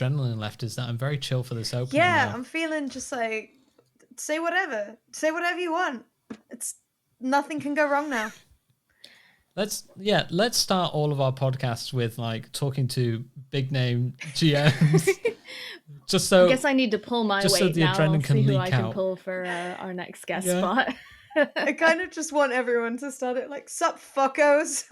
adrenaline left is that I'm very chill for this opening. Yeah, though. I'm feeling just like, say whatever you want. It's nothing can go wrong now. Let's start all of our podcasts with like talking to big name GMs. Just so I guess I need to pull my weight so the now. adrenaline I'll can see who leak I can out. pull for our next guest spot. I kind of just want everyone to start it like, sup fuckos.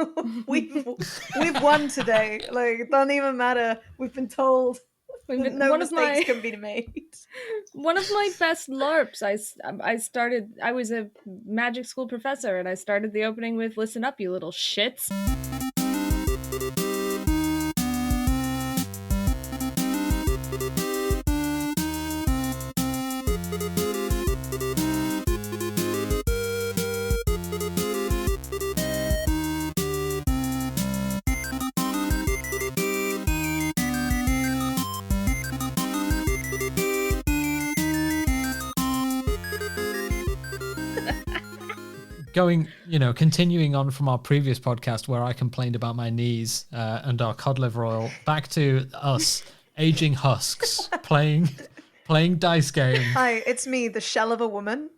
we've won today. Like, it doesn't even matter. We've been told that no mistakes can be made. One of my best LARPs, I was a magic school professor, and I started the opening with "Listen up, you little shits." Continuing on from our previous podcast where I complained about my knees and our cod liver oil, back to us, aging husks, playing dice games. Hi, it's me, the shell of a woman.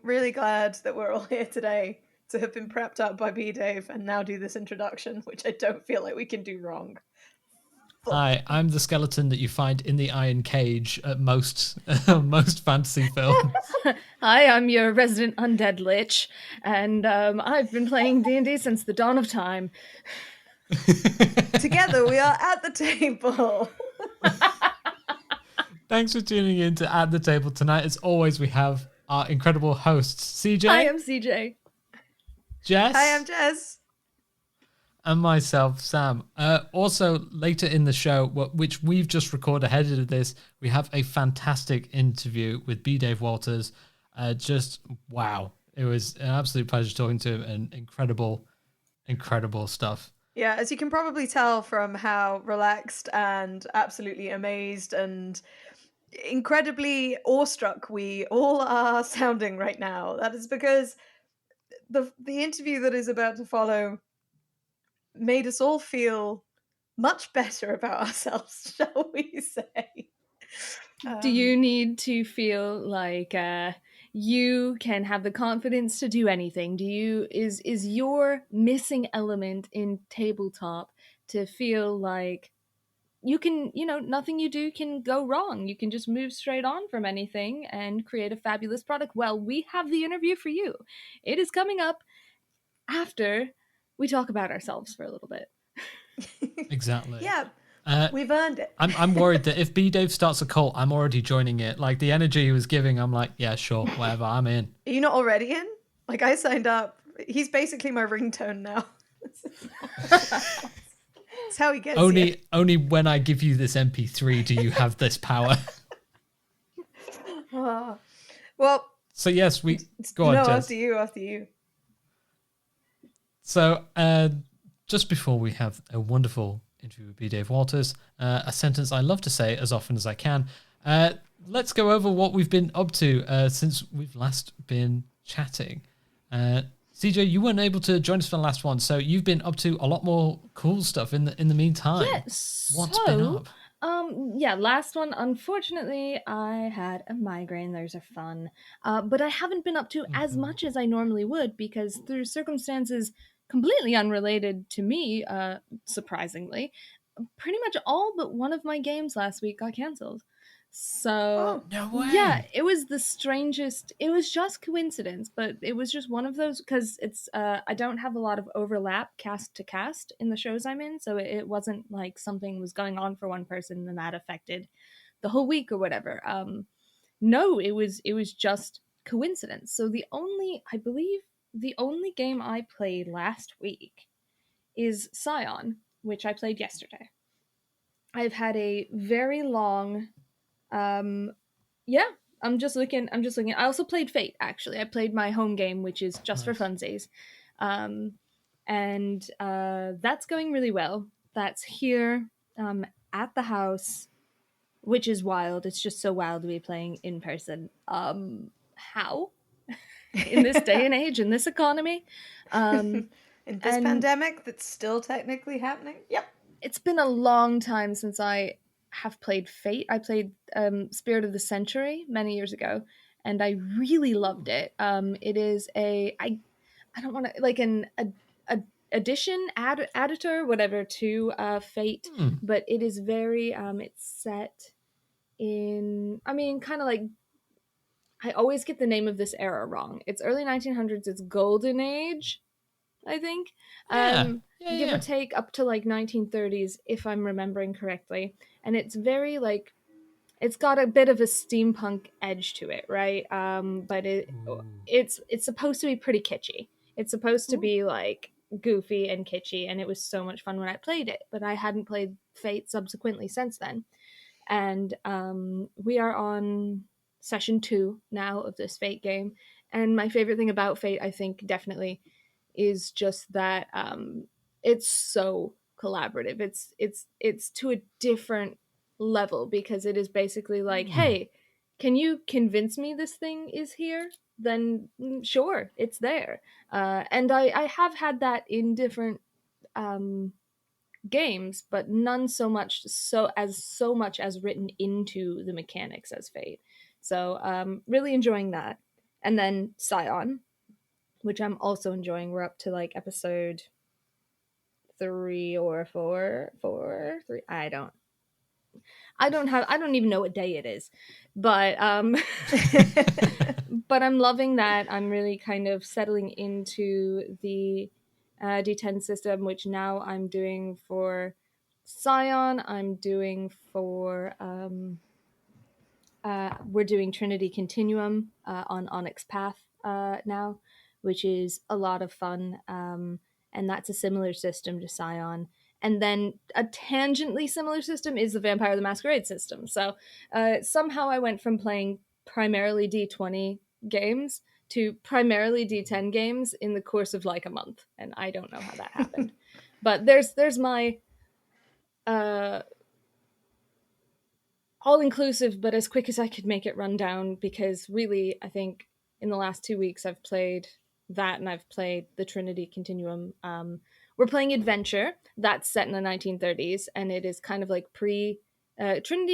Really glad that we're all here today to have been prepped up by B.Dave and now do this introduction, which I don't feel like we can do wrong. Hi, I'm the skeleton that you find in the iron cage at most fantasy films. Hi, I'm your resident undead lich, and I've been playing D&D since the dawn of time. Together we are at the table. Thanks for tuning in to At the Table tonight. As always, we have our incredible hosts, CJ. Hi, I'm CJ. Jess. Hi, I'm Jess. And myself, Sam. Also, later in the show, which we've just recorded ahead of this, we have a fantastic interview with B.Dave Walters. Just, wow. It was an absolute pleasure talking to him, and incredible stuff. Yeah, as you can probably tell from how relaxed and absolutely amazed and incredibly awestruck we all are sounding right now. That is because the interview that is about to follow made us all feel much better about ourselves, shall we say. Do you need to feel like you can have the confidence to do anything? Is your missing element in tabletop to feel like you can, nothing you do can go wrong. You can just move straight on from anything and create a fabulous product? Well, we have the interview for you. It is coming up after we talk about ourselves for a little bit. Exactly. Yeah, we've earned it. I'm worried that if B-Dave starts a cult, I'm already joining it. Like, the energy he was giving, I'm like, yeah, sure, whatever, I'm in. Are you not already in? Like, I signed up. He's basically my ringtone now. That's how he gets you. Only when I give you this MP3 do you have this power. Well. So yes, go on, no, Jess. after you. So just before we have a wonderful interview with B.Dave Walters, a sentence I love to say as often as I can. Let's go over what we've been up to since we've last been chatting. CJ, you weren't able to join us for the last one, so you've been up to a lot more cool stuff in the meantime. Yes. What's been up? Last one, unfortunately, I had a migraine. Those are fun. But I haven't been up to as much as I normally would because through circumstances completely unrelated to me, surprisingly, pretty much all but one of my games last week got canceled. So, no way. Yeah, it was the strangest. It was just coincidence, but it was just one of those because it's. I don't have a lot of overlap cast to cast in the shows I'm in, so it wasn't like something was going on for one person and that affected the whole week or whatever. No, it was just coincidence. So I believe the only game I played last week is Scion, which I played yesterday. I've had a very long. I'm just looking. I also played Fate, actually. I played my home game, which is just for funsies. And that's going really well. That's here at the house, which is wild. It's just so wild to be playing in person. How? In this day and age, in this economy. In this pandemic that's still technically happening? Yep. It's been a long time since I have played Fate. I played Spirit of the Century many years ago, and I really loved it. It is I don't want to like a addition editor whatever to Fate, but it is very it's set in, I mean, kind of like, I always get the name of this era wrong. It's early 1900s. It's Golden Age, I think. Give or take up to like 1930s, if I'm remembering correctly. And it's very like, it's got a bit of a steampunk edge to it, right? But it's supposed to be pretty kitschy. It's supposed to be like goofy and kitschy, and it was so much fun when I played it. But I hadn't played Fate subsequently since then. And we are on session 2 now of this Fate game. And my favorite thing about Fate, I think, definitely is just that it's so collaborative. It's to a different level, because it is basically like, hey, can you convince me this thing is here? Then sure, it's there. And I have had that in different games, but none so much as written into the mechanics as Fate. So really enjoying that. And then Scion, which I'm also enjoying. We're up to like episode 3 or 4. 3. I don't even know what day it is, but but I'm loving that. I'm really kind of settling into the D10 system, which now I'm doing for Scion. I'm doing for we're doing Trinity Continuum on Onyx Path now, which is a lot of fun. And that's a similar system to Scion. And then a tangentially similar system is the Vampire the Masquerade system. So somehow I went from playing primarily D20 games to primarily D10 games in the course of like a month. And I don't know how that happened. But there's my all-inclusive, but as quick as I could make it run down, because really, I think in the last 2 weeks I've played that, and I've played the Trinity Continuum. We're playing Adventure. That's set in the 1930s, and it is kind of like Trinity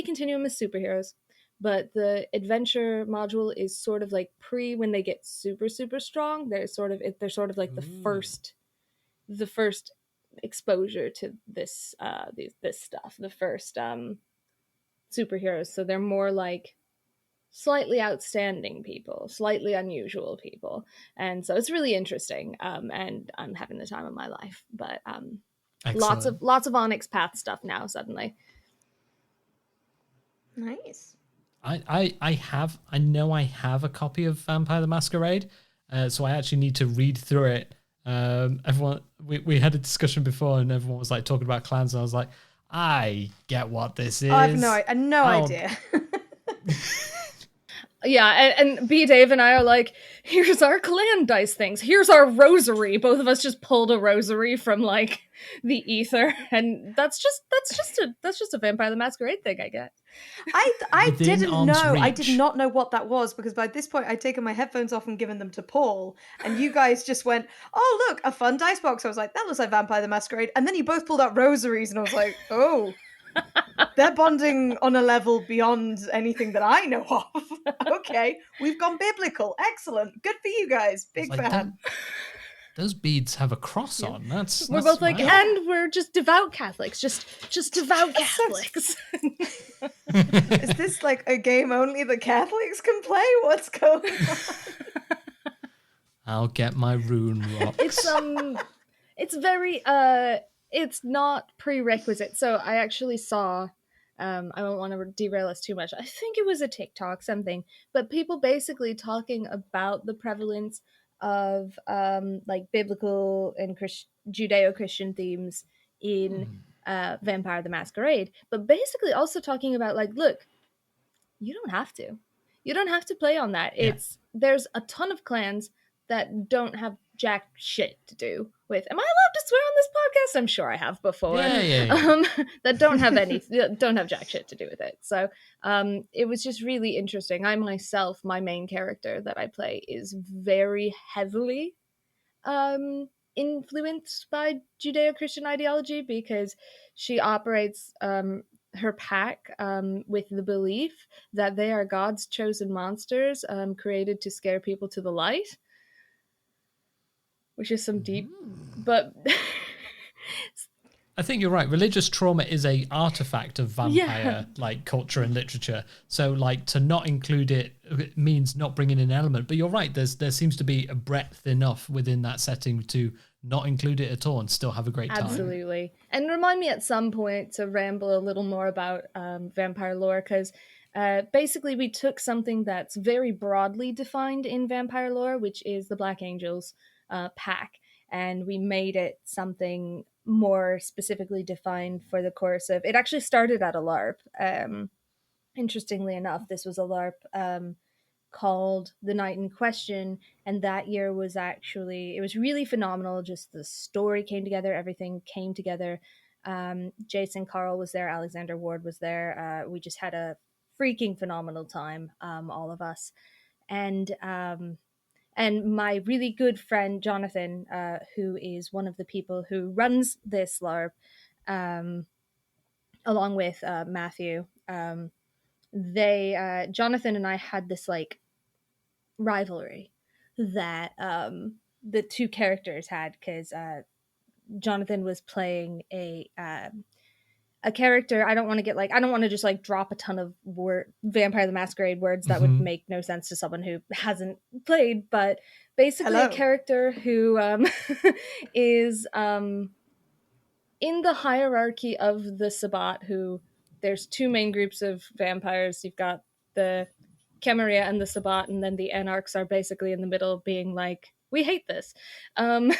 Continuum is superheroes, but the Adventure module is sort of like when they get super, super strong. They're sort of like the first exposure to this this stuff, the first superheroes. So they're more like slightly outstanding people, slightly unusual people, and so it's really interesting. And I'm having the time of my life. But lots of Onyx Path stuff now suddenly. Nice. I know I have a copy of Vampire the Masquerade, so I actually need to read through it. Everyone, we had a discussion before, and everyone was like talking about clans, and I was like, I get what this is. I have no idea. Yeah, and B.Dave and I are like, here's our clan dice things. Here's our rosary. Both of us just pulled a rosary from like the ether, and that's just a Vampire the Masquerade thing, I guess. I didn't know. Reach. I did not know what that was, because by this point I'd taken my headphones off and given them to Paul, and you guys just went, "Oh, look, a fun dice box." I was like, "That looks like Vampire the Masquerade," and then you both pulled out rosaries, and I was like, "Oh." They're bonding on a level beyond anything that I know of. Okay, we've gone biblical. Excellent. Good for you guys. Big fan. Those beads have a cross on. We're both like, and we're just devout Catholics. Just devout Catholics. Is this like a game only the Catholics can play? What's going on? I'll get my rune rocks. It's very it's not prerequisite. So I actually saw, I don't want to derail us too much. I think it was a TikTok something, but people basically talking about the prevalence of like biblical and Judeo-Christian themes in Vampire the Masquerade, but basically also talking about like, look, you don't have to play on that. There's a ton of clans that don't have jack shit to do with. Am I allowed to swear on this podcast? I'm sure I have before. Yeah. That don't have jack shit to do with it. So it was just really interesting. I myself, my main character that I play is very heavily influenced by Judeo-Christian ideology, because she operates her pack with the belief that they are God's chosen monsters created to scare people to the light, which is some deep, but I think you're right. Religious trauma is a artifact of vampire like culture and literature. So like to not include it means not bringing in an element. But you're right. There seems to be a breadth enough within that setting to not include it at all and still have a great time. Absolutely. And remind me at some point to ramble a little more about vampire lore, because basically we took something that's very broadly defined in vampire lore, which is the Black Angels pack, and we made it something more specifically defined for the course of it. Actually started at a LARP. Interestingly enough, this was a LARP called The Night in Question, and that year was actually, it was really phenomenal. Just the story came together, everything came together. Jason Carl was there, Alexander Ward was there. We just had a freaking phenomenal time, all of us. And my really good friend Jonathan, who is one of the people who runs this LARP, along with Matthew, Jonathan and I had this like rivalry that the two characters had, because Jonathan was playing a character. I don't want to just like drop a ton of Vampire the Masquerade words that would make no sense to someone who hasn't played, but basically a character who is in the hierarchy of the Sabbat, who there's two main groups of vampires. You've got the Camarilla and the Sabbat, and then the Anarchs are basically in the middle, being like, we hate this. And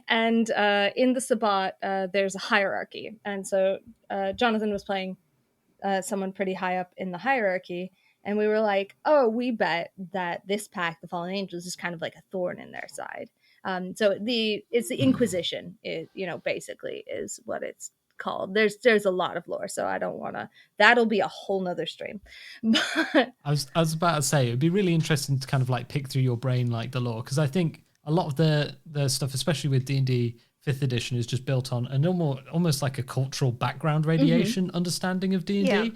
in the Sabbat, there's a hierarchy. And so Jonathan was playing someone pretty high up in the hierarchy. And we were like, oh, we bet that this pack, the Fallen Angels, is kind of like a thorn in their side. So it's the Inquisition, basically is what it's called. There's a lot of lore, so I don't want to. That'll be a whole nother stream. But I was about to say it'd be really interesting to kind of like pick through your brain like the lore, because I think a lot of the stuff, especially with D&D 5th edition, is just built on an almost like a cultural background radiation understanding of D&D. Yeah.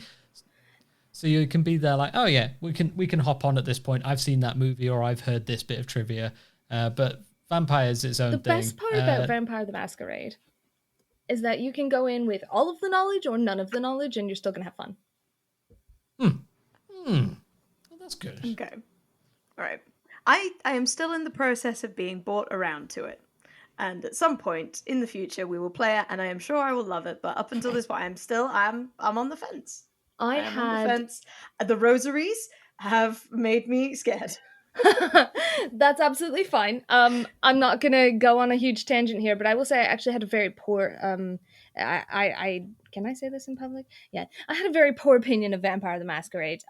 So you can be there like, oh yeah, we can hop on at this point. I've seen that movie or I've heard this bit of trivia, but Vampire's its own thing. The best part about Vampire the Masquerade is that you can go in with all of the knowledge or none of the knowledge, and you're still going to have fun. Well, that's good. Okay. All right. I am still in the process of being brought around to it. And at some point in the future, we will play it, and I am sure I will love it. But up until this point, I'm on the fence. On the fence. The rosaries have made me scared. That's absolutely fine. I'm not gonna go on a huge tangent here, but I will say I actually had a very poor I can I say this in public? Yeah. I had a very poor opinion of Vampire the Masquerade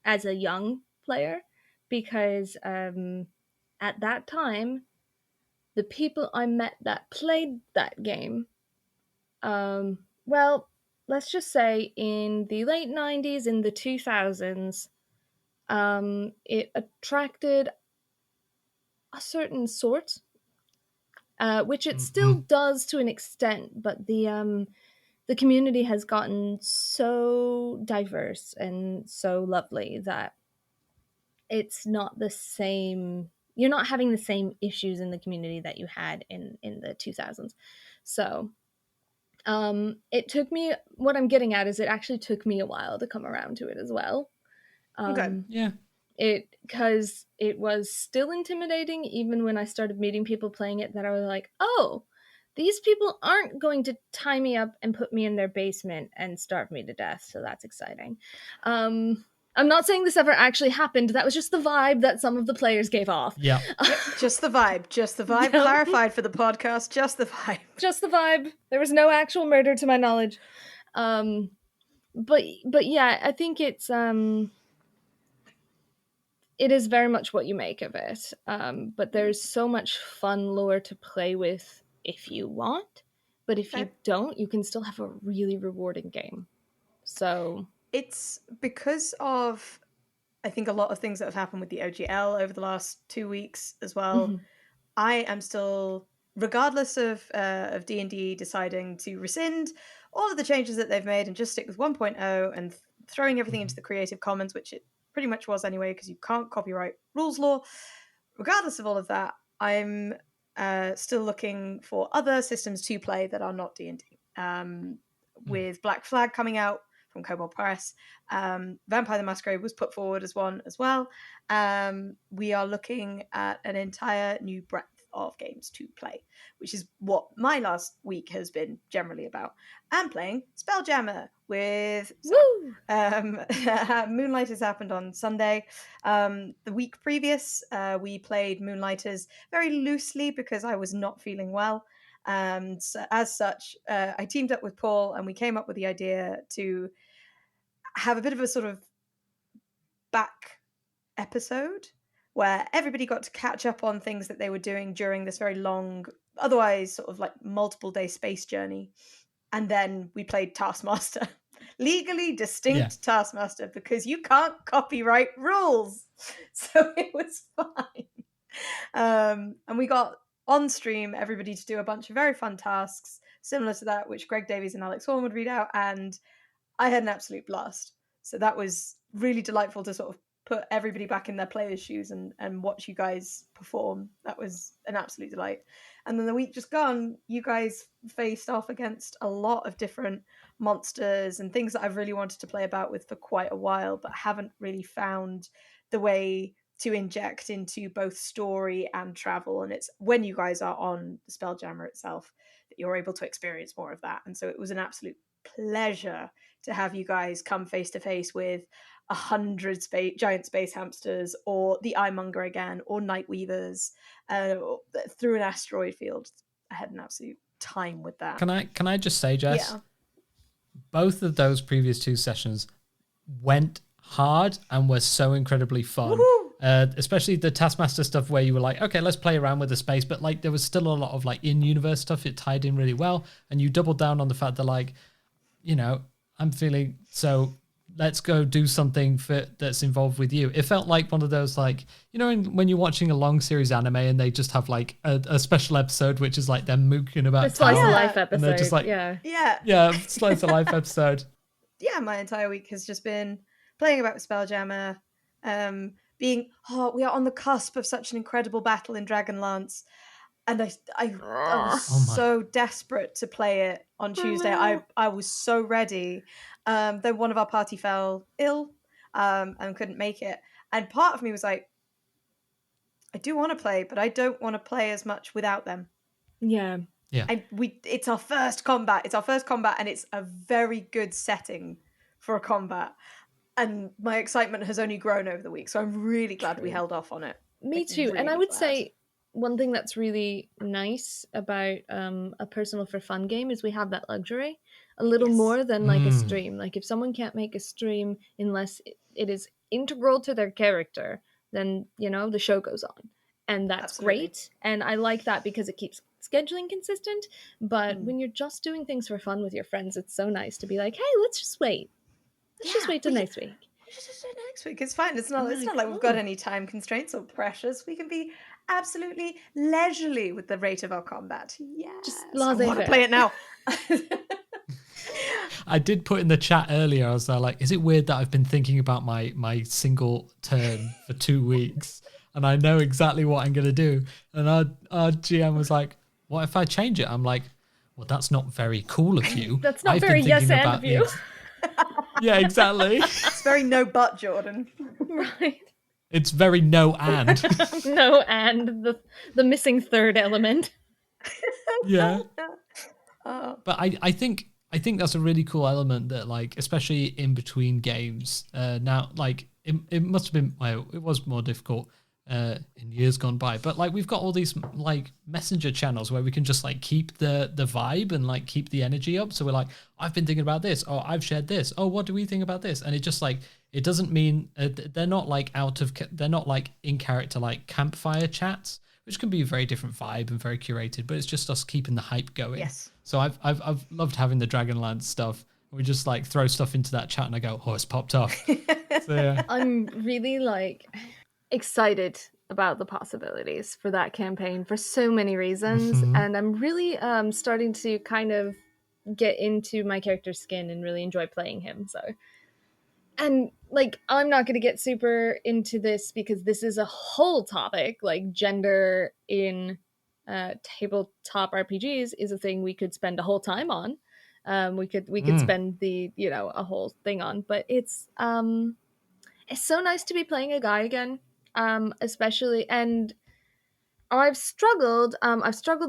as a young player, because at that time the people I met that played that game, well, let's just say in the late 90s, in the 2000s, it attracted a certain sort, which it still does to an extent, but the community has gotten so diverse and so lovely that it's not the same. You're not having the same issues in the community that you had in the 2000s. So it took me, what I'm getting at is it actually took me a while to come around to it as well. Okay. Yeah. Because it was still intimidating even when I started meeting people playing it, that I was like, oh, these people aren't going to tie me up and put me in their basement and starve me to death, so that's exciting. I'm not saying this ever actually happened. That was just the vibe that some of the players gave off. Yeah. Just the vibe. Just the vibe. Yeah. Clarified for the podcast. Just the vibe. Just the vibe. There was no actual murder to my knowledge. But yeah, I think it's it is very much what you make of it. But there's so much fun lore to play with if you want. But if you don't, you can still have a really rewarding game. So it's because of, I think, a lot of things that have happened with the OGL over the last 2 weeks as well. I am still, regardless of D&D deciding to rescind all of the changes that they've made and just stick with 1.0 and throwing everything into the Creative Commons, which it pretty much was anyway, because you can't copyright rules law. Regardless of all of that, I'm still looking for other systems to play that are not D&D. With Black Flag coming out from Kobold Press, Vampire the Masquerade was put forward as one as well. We are looking at an entire new breadth of games to play, which is what my last week has been generally about. I'm playing Spelljammer with Moonlighters happened on Sunday. The week previous, we played Moonlighters very loosely because I was not feeling well. And as such, I teamed up with Paul and we came up with the idea to have a bit of a sort of back episode where everybody got to catch up on things that they were doing during this very long, otherwise sort of like multiple day space journey. And then we played Taskmaster, legally distinct Taskmaster, because you can't copyright rules. So it was fine. And we got on stream everybody to do a bunch of very fun tasks similar to that which Greg Davies and Alex Horn would read out, and I had an absolute blast. So that was really delightful to sort of put everybody back in their players' shoes and watch you guys perform. That was an absolute delight. And then the week just gone, you guys faced off against a lot of different monsters and things that I've really wanted to play about with for quite a while, but haven't really found the way to inject into both story and travel. And it's when you guys are on the Spelljammer itself that you're able to experience more of that. And so it was an absolute pleasure to have you guys come face to face with 100 giant space hamsters, or the Eyemonger again, or Nightweavers through an asteroid field. I had an absolute time with that. Can I just say, Jess? Yeah. Both of those previous two sessions went hard and were so incredibly fun. Especially the Taskmaster stuff where you were like, okay, let's play around with the space, but like there was still a lot of like in-universe stuff. It tied in really well, and you doubled down on the fact that like, you know, I'm feeling so. Let's go do something that's involved with you. It felt like one of those, like, you know, when you're watching a long series anime and they just have like a special episode, which is like them mooking about a slice of life episode. And they're just like, slice of life episode. Yeah, my entire week has just been playing about Spelljammer, we are on the cusp of such an incredible battle in Dragonlance. And I was so desperate to play it on Tuesday. I was so ready. Then one of our party fell ill and couldn't make it. And part of me was like, I do want to play, but I don't want to play as much without them. Yeah. And it's our first combat. And it's a very good setting for a combat. And my excitement has only grown over the week. So I'm really glad we held off on it. Me too. Really and I would say one thing that's really nice about a personal for fun game is we have that luxury a little more than like a stream. Like if someone can't make a stream unless it is integral to their character, then, you know, the show goes on. And that's great. And I like that because it keeps scheduling consistent. But when you're just doing things for fun with your friends, it's so nice to be like, hey, let's just wait. Let's just wait till next week. Just do it next week. It's fine. It's not like we've got any time constraints or pressures. We can be absolutely leisurely with the rate of our combat. Yeah, just I want to play it now. I did put in the chat earlier, I was like, is it weird that I've been thinking about my single turn for 2 weeks and I know exactly what I'm going to do? And our GM was like, what if I change it? I'm like, well, that's not very cool of you. That's not very yes and of you. Yeah, exactly. It's very no but, Jordan. Right. It's very no and. No and, the missing third element. Yeah. But I think that's a really cool element that, like, especially in between games, now, like, it must have been, well, it was more difficult in years gone by, but like we've got all these like messenger channels where we can just like keep the vibe and like keep the energy up. So we're like, I've been thinking about this, oh, I've shared this, oh, what do we think about this? And it just like, it doesn't mean they're not like they're not like in character like campfire chats, which can be a very different vibe and very curated, but it's just us keeping the hype going. Yes. So I've loved having the Dragonlance stuff. We just like throw stuff into that chat and I go, oh, it's popped off. So, yeah. I'm really like excited about the possibilities for that campaign for so many reasons. And I'm really starting to kind of get into my character's skin and really enjoy playing him. So, and like, I'm not going to get super into this because this is a whole topic. Like, gender in tabletop RPGs is a thing we could spend a whole time on. We could spend a whole thing on, but it's so nice to be playing a guy again, especially. And I've struggled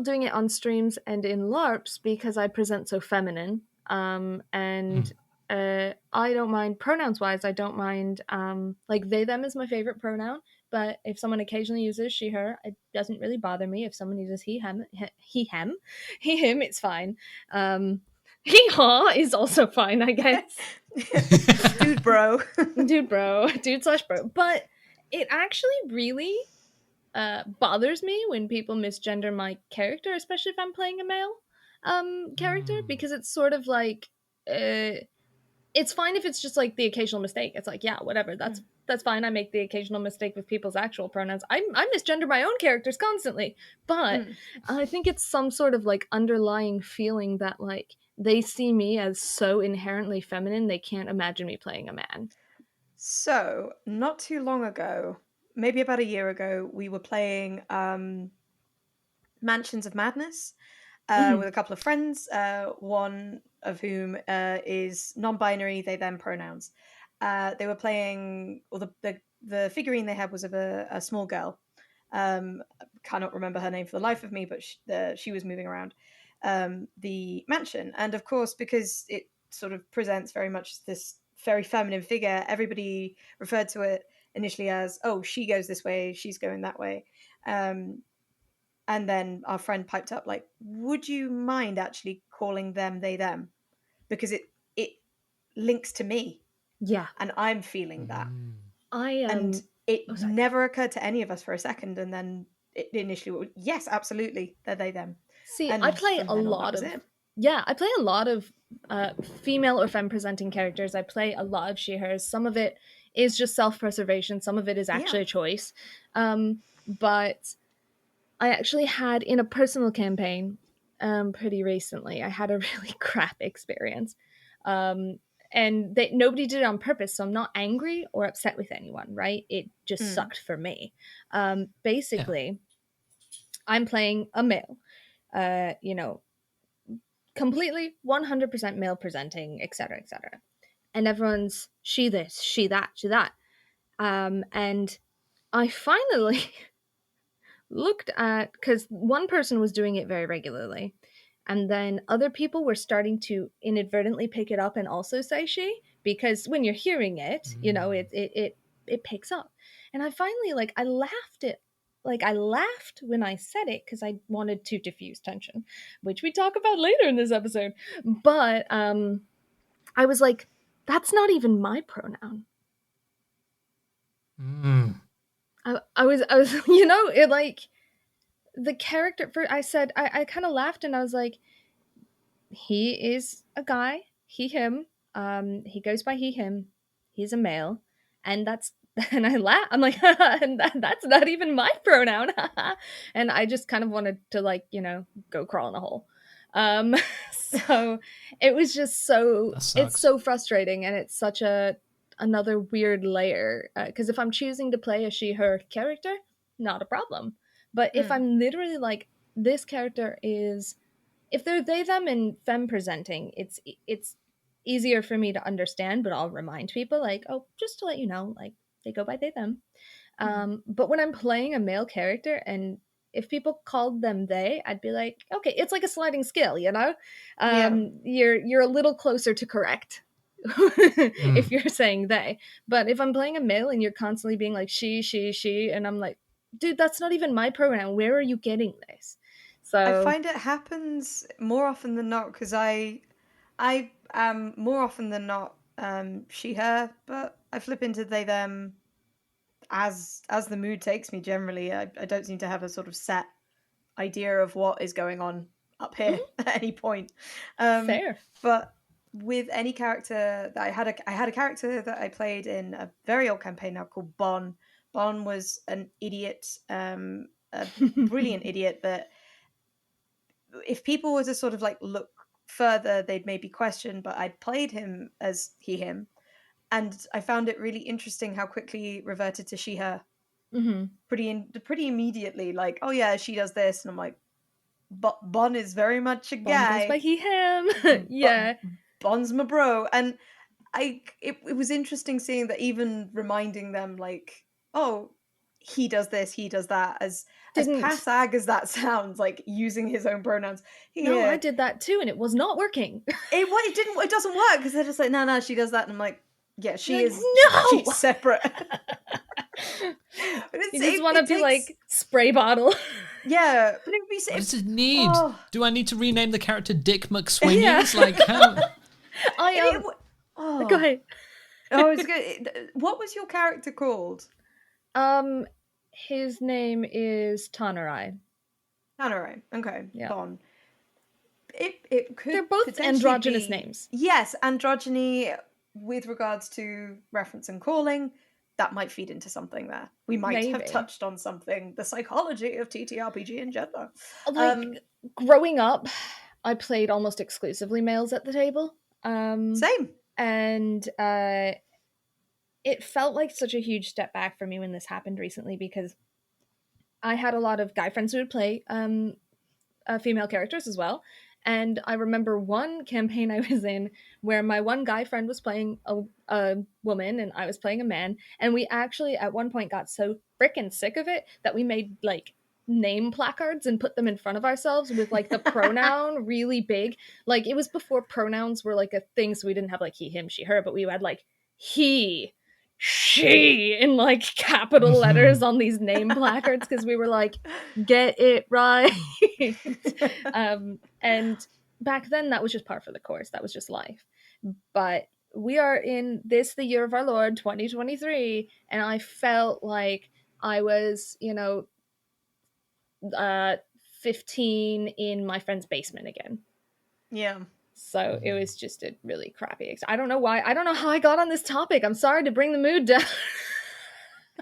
doing it on streams and in LARPs because I present so feminine. And I don't mind pronouns wise. I don't mind like they them is my favorite pronoun. But if someone occasionally uses she her, it doesn't really bother me. If someone uses he him, it's fine. He haw is also fine, I guess. Dude bro. Dude/bro. But it actually really bothers me when people misgender my character, especially if I'm playing a male character, because it's sort of like it's fine if it's just like the occasional mistake. It's like, yeah, whatever, that's fine. I make the occasional mistake with people's actual pronouns. I misgender my own characters constantly, but I think it's some sort of like underlying feeling that like they see me as so inherently feminine they can't imagine me playing a man. So, not too long ago, maybe about a year ago, we were playing Mansions of Madness with a couple of friends, one of whom is non-binary, they them pronouns. They were playing, or the figurine they had was of a small girl. Cannot remember her name for the life of me, but she was moving around the mansion. And of course, because it sort of presents very much this very feminine figure, everybody referred to it initially as, oh, she goes this way, she's going that way. And then our friend piped up like, would you mind actually calling them they them? Because it links to me. Yeah. And I'm feeling that. And it never occurred to any of us for a second. And then it initially, yes, absolutely, they're they them. See, and I play a lot of female or femme presenting characters. I play a lot of she hers. Some of it is just self-preservation, some of it is actually a choice. But I actually had, in a personal campaign pretty recently, I had a really crap experience. And nobody did it on purpose, so I'm not angry or upset with anyone, right? It just sucked for me. Basically, I'm playing a male, completely 100% male presenting, etc., etc. And everyone's she this, she that, she that. And I finally looked at, because one person was doing it very regularly, and then other people were starting to inadvertently pick it up and also say she, because when you're hearing it, it picks up. And I finally I laughed when I said it because I wanted to diffuse tension, which we talk about later in this episode. But I was like, that's not even my pronoun. I was it like the character for I said I kind of laughed and I was like, he is a guy, he him, he goes by he him, he's a male, and that's and I laugh. I'm like, and that's not even my pronoun. And I just kind of wanted to go crawl in a hole. So it was just it's so frustrating, and it's such another weird layer, because if I'm choosing to play a she her character, not a problem. But if I'm literally like, this character is, if they're they them and femme presenting, it's easier for me to understand, but I'll remind people like, oh, just to let you know, like, they go by they them. But when I'm playing a male character, and if people called them they, I'd be like, okay, it's like a sliding scale, you're a little closer to correct if you're saying they. But if I'm playing a male and you're constantly being like she, and I'm like, dude, that's not even my pronoun, where are you getting this? So I find it happens more often than not, because I am more often than not she her, but I flip into they them as the mood takes me. Generally, I don't seem to have a sort of set idea of what is going on up here at any point. Fair. But with any character that I had a character that I played in a very old campaign now called Bon. Bon was an idiot, a brilliant idiot that if people were to sort of like look further they'd maybe question, but I'd played him as he, him. And I found it really interesting how quickly it reverted to she, her. Mm-hmm. Pretty immediately, like, oh yeah, she does this. And I'm like, Bon is very much a Bond goes guy. by he, him. Yeah. Bon's my bro. And it was interesting seeing that, even reminding them, like, oh, he does this, he does that, as passag as that sounds, like using his own pronouns. No, I did that too, and it was not working. It doesn't work, because they're just like, no, she does that, and I'm like, yeah, she's separate. You just want to be like spray bottle. Yeah, but it would be. What does it need? Oh. Do I need to rename the character Dick McSwingings? Yeah. Like how? Go ahead. Oh, it's good. What was your character called? His name is Tanarai. Tanarai. Okay. Yeah. Bon. It could. They're both androgynous names. Yes, androgyny with regards to reference and calling. That might feed into something there. We might have touched on something, the psychology of TTRPG and gender. Like, growing up, I played almost exclusively males at the table. Same. And it felt like such a huge step back for me when this happened recently, because I had a lot of guy friends who would play female characters as well. And I remember one campaign I was in where my one guy friend was playing a woman and I was playing a man. And we actually at one point got so freaking sick of it that we made like name placards and put them in front of ourselves with like the pronoun really big. Like, it was before pronouns were like a thing, so we didn't have like he, him, she, her, but we had like he, she in like capital letters on these name placards, because we were like, get it right. And back then that was just par for the course, that was just life. But we are in this, the year of our Lord 2023, and I felt like I was, 15 in my friend's basement again. Yeah. So it was just a really crappy. I don't know why. I don't know how I got on this topic. I'm sorry to bring the mood down.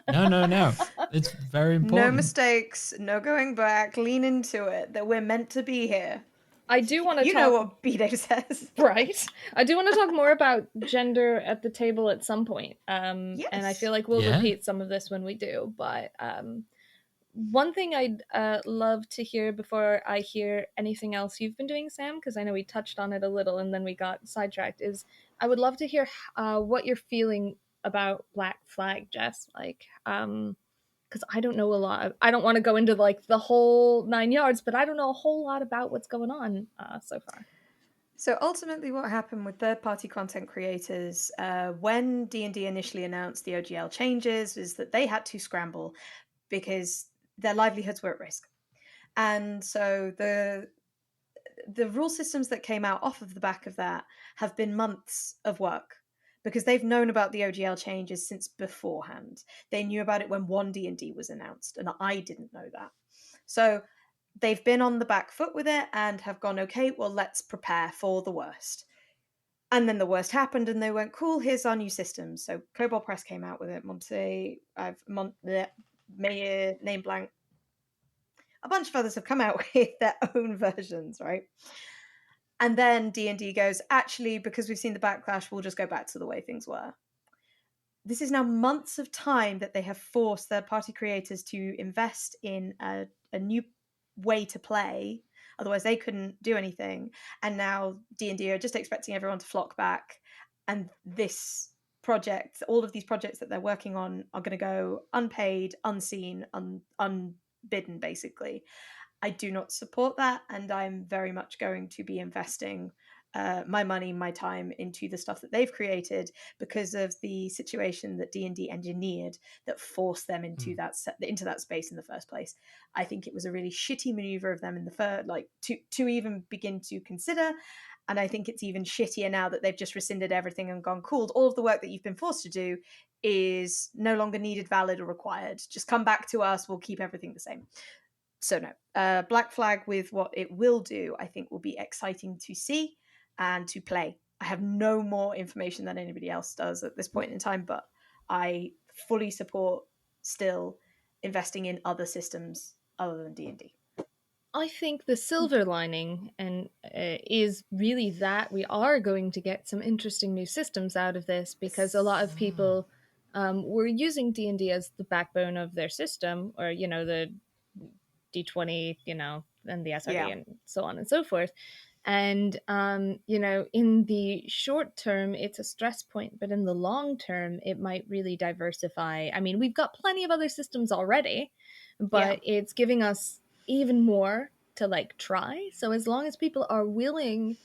No. It's very important. No mistakes. No going back. Lean into it. That we're meant to be here. I do want to talk... You know what B.Dave says. Right. I do want to talk more about gender at the table at some point. Yes. And I feel like we'll repeat some of this when we do. But one thing I'd love to hear before I hear anything else you've been doing, Sam, because I know we touched on it a little and then we got sidetracked, is I would love to hear what you're feeling about Black Flag, Jess. Like, because I don't know a lot. I don't want to go into like the whole 9 yards, but I don't know a whole lot about what's going on so far. So ultimately what happened with third-party content creators when D&D initially announced the OGL changes is that they had to scramble because their livelihoods were at risk. And so the rule systems that came out off of the back of that have been months of work, because they've known about the OGL changes since beforehand. They knew about it when 1D&D was announced, and I didn't know that. So they've been on the back foot with it and have gone, okay, well, let's prepare for the worst. And then the worst happened, and they went, cool, here's our new systems. So Cobalt Press came out with it. Mayor, name blank. A bunch of others have come out with their own versions, right? And then D&D goes, actually, because we've seen the backlash, we'll just go back to the way things were. This is now months of time that they have forced third-party creators to invest in a new way to play. Otherwise, they couldn't do anything. And now D&D are just expecting everyone to flock back. And this project, all of these projects that they're working on are going to go unpaid, unseen, unbidden, basically. I do not support that, and I'm very much going to be investing my money, my time into the stuff that they've created, because of the situation that D&D engineered that forced them into that space in the first place. I think it was a really shitty maneuver of them in the to even begin to consider. And I think it's even shittier now that they've just rescinded everything and gone, cool, all of the work that you've been forced to do is no longer needed, valid, or required. Just come back to us. We'll keep everything the same. So no, Black Flag with what it will do, I think will be exciting to see and to play. I have no more information than anybody else does at this point in time, but I fully support still investing in other systems other than D&D. I think the silver lining and is really that we are going to get some interesting new systems out of this, because a lot of people were using D&D as the backbone of their system, or the D20, and the SRD Yeah. and so on and so forth. And in the short term it's a stress point, but in the long term it might really diversify. I mean, we've got plenty of other systems already, but it's giving us even more to try. So as long as people are willing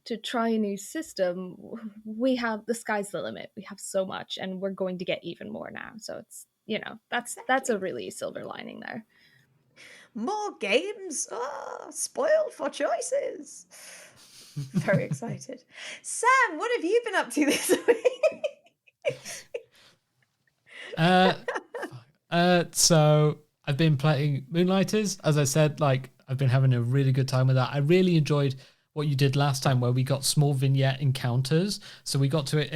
to try a new system, we have, the sky's the limit. We have so much, and we're going to get even more now. So it's that's a really silver lining there. More games? Spoiled for choices. Very excited. Sam, what have you been up to this week? So I've been playing Moonlighters. As I said, I've been having a really good time with that. I really enjoyed what you did last time, where we got small vignette encounters. So we got to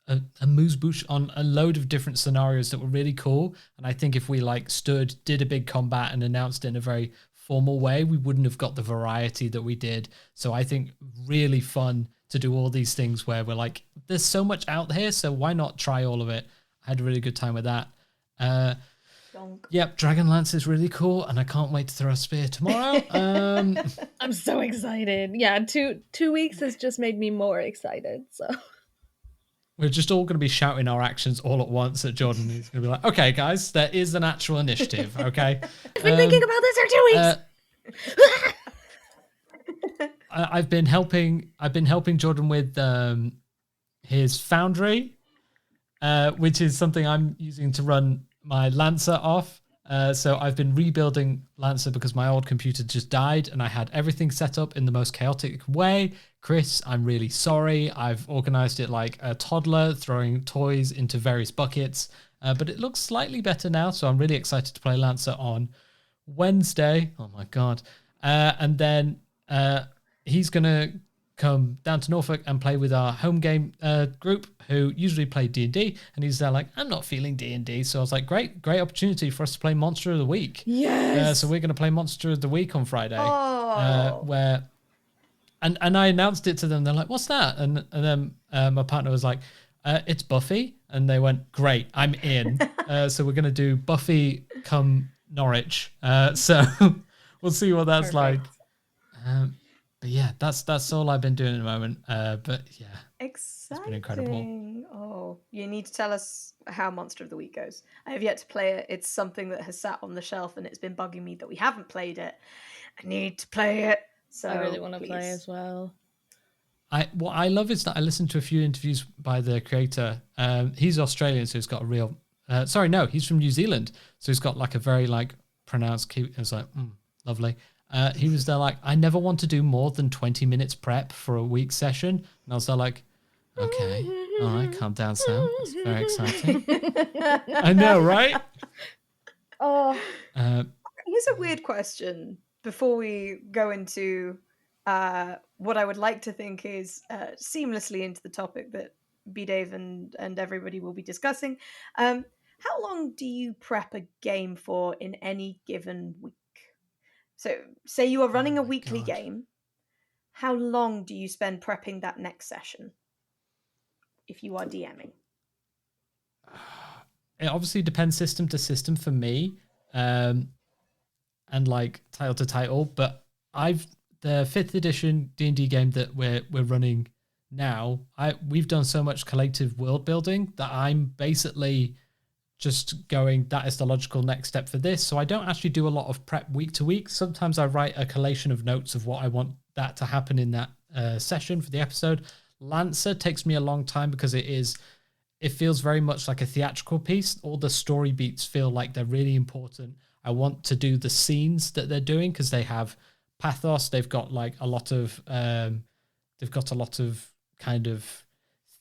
a amuse-bouche on a load of different scenarios that were really cool. And I think if we did a big combat and announced it in a very formal way, we wouldn't have got the variety that we did. So I think really fun to do all these things where we're like, there's so much out here, so why not try all of it? I had a really good time with that. Yep, Dragonlance is really cool, and I can't wait to throw a spear tomorrow. I'm so excited. Yeah, 2 weeks has just made me more excited. So we're just all going to be shouting our actions all at once at Jordan. He's going to be like, okay, guys, there is an actual initiative, okay? I've been thinking about this for 2 weeks. I've been helping Jordan with his Foundry, which is something I'm using to run my Lancer off. So I've been rebuilding Lancer because my old computer just died and I had everything set up in the most chaotic way. Chris, I'm really sorry. I've organized it like a toddler, throwing toys into various buckets. But it looks slightly better now, so I'm really excited to play Lancer on Wednesday. Oh my God. And then he's going to come down to Norfolk and play with our home game group who usually play D&D, and he's there like, I'm not feeling D&D. So I was like, great opportunity for us to play Monster of the Week. Yes. So we're going to play Monster of the Week on Friday. Oh. And I announced it to them. They're like, what's that? And then my partner was like, it's Buffy. And they went, great, I'm in. So we're going to do Buffy come Norwich. So we'll see what that's like. But yeah, that's all I've been doing at the moment. But yeah, exciting. It's been incredible. Oh, you need to tell us how Monster of the Week goes. I have yet to play it. It's something that has sat on the shelf and it's been bugging me that we haven't played it. I need to play it. So I really want to play as well. What I love is that I listened to a few interviews by the creator. He's Australian, so he's got a real. He's from New Zealand, so he's got like a very pronounced. It's like lovely. He was there like, I never want to do more than 20 minutes prep for a week session. And I was there like, okay, all right, calm down, Sam. That's very exciting. I know, right? Oh, here's a weird question before we go into what I would like to think is seamlessly into the topic that B.Dave and everybody will be discussing. How long do you prep a game for in any given week? So, say you are running a weekly game. How long do you spend prepping that next session if you are DMing? It obviously depends system to system for me, and title to title. But the 5th edition D&D game that we're running now. We've done so much collective world building that I'm basically just going, that is the logical next step for this. So I don't actually do a lot of prep week to week. Sometimes I write a collation of notes of what I want that to happen in that session for the episode. Lancer takes me a long time because it feels very much like a theatrical piece. All the story beats feel like they're really important. I want to do the scenes that they're doing because they have pathos. They've got a lot of kind of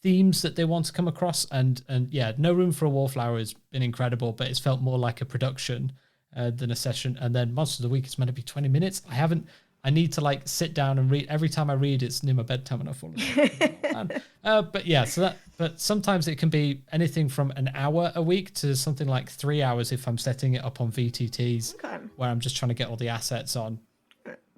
themes that they want to come across, and yeah, No Room for a Wallflower has been incredible, but it's felt more like a production than a session. And then Monster of the Week is meant to be 20 minutes. I I need to like sit down and read. Every time I read, it's near my bedtime and I fall asleep. But yeah, but sometimes it can be anything from an hour a week to something like 3 hours if I'm setting it up on VTTs, where I'm just trying to get all the assets on.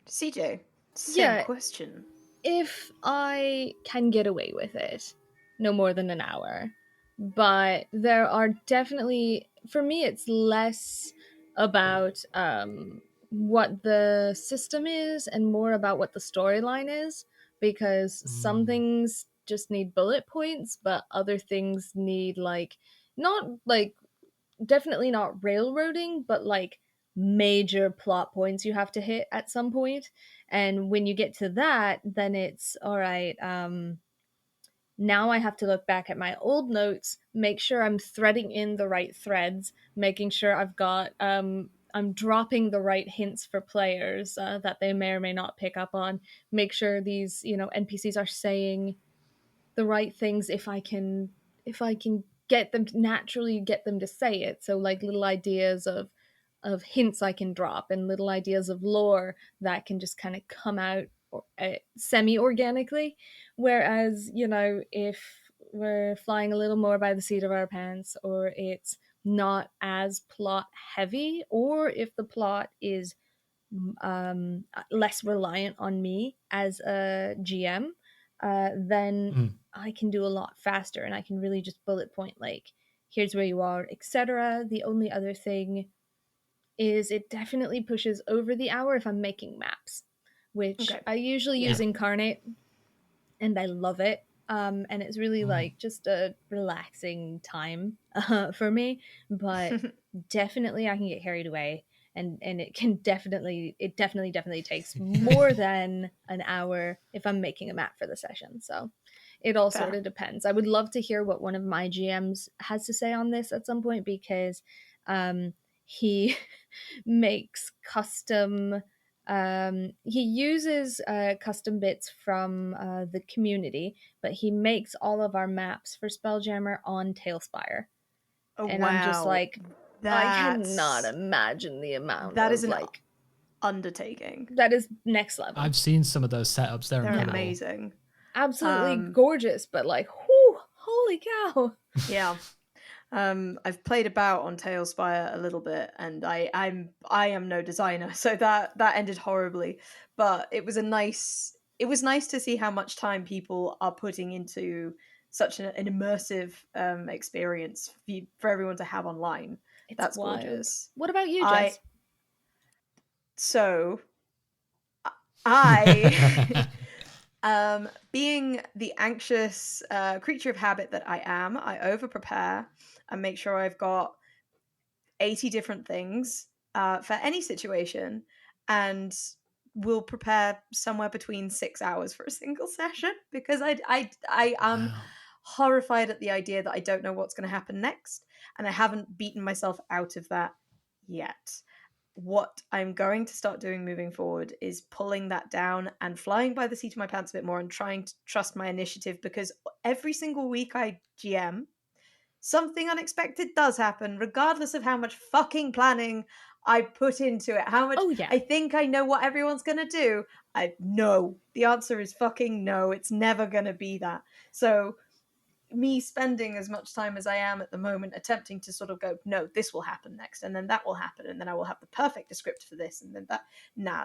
CJ, same question. If I can get away with it, no more than an hour. But there are definitely, for me, it's less about what the system is and more about what the storyline is, because some things just need bullet points, but other things need like, not like, definitely not railroading, but like major plot points you have to hit at some point. And when you get to that, then it's all right. Now I have to look back at my old notes, make sure I'm threading in the right threads, making sure I've got I'm dropping the right hints for players that they may or may not pick up on. Make sure these NPCs are saying the right things if I can get them to say it. So like little ideas of hints I can drop and little ideas of lore that can just kind of come out semi-organically. Whereas, if we're flying a little more by the seat of our pants, or it's not as plot heavy, or if the plot is less reliant on me as a GM, then I can do a lot faster and I can really just bullet point like, here's where you are, etc. The only other thing is it definitely pushes over the hour if I'm making maps, which I usually use Incarnate, and I love it. And it's really like just a relaxing time for me, but definitely I can get carried away, and it definitely takes more than an hour if I'm making a map for the session. So it all sort of depends. I would love to hear what one of my GMs has to say on this at some point, because he makes custom he uses custom bits from the community, but he makes all of our maps for Spelljammer on Tailspire. And I'm just like, I cannot imagine the amount that of is an like undertaking. That is next level. I've seen some of those setups. They're incredible. Amazing. Absolutely gorgeous, but like, whoo, holy cow. Yeah. I've played about on Tailspire a little bit, and I am no designer, so that ended horribly. But it was nice to see how much time people are putting into such an immersive experience for everyone to have online. That's wild. Gorgeous. What about you, Jess? So I being the anxious creature of habit that I am, I over prepare and make sure I've got 80 different things for any situation, and will prepare somewhere between 6 hours for a single session, because I am horrified at the idea that I don't know what's going to happen next, and I haven't beaten myself out of that yet. What I'm going to start doing moving forward is pulling that down and flying by the seat of my pants a bit more and trying to trust my initiative, because every single week I GM, something unexpected does happen, regardless of how much fucking planning I put into it. How much I think I know what everyone's going to do. No. The answer is fucking no. It's never going to be that. So me spending as much time as I am at the moment attempting to sort of go, no, this will happen next, and then that will happen, and then I will have the perfect descriptor for this, and then that.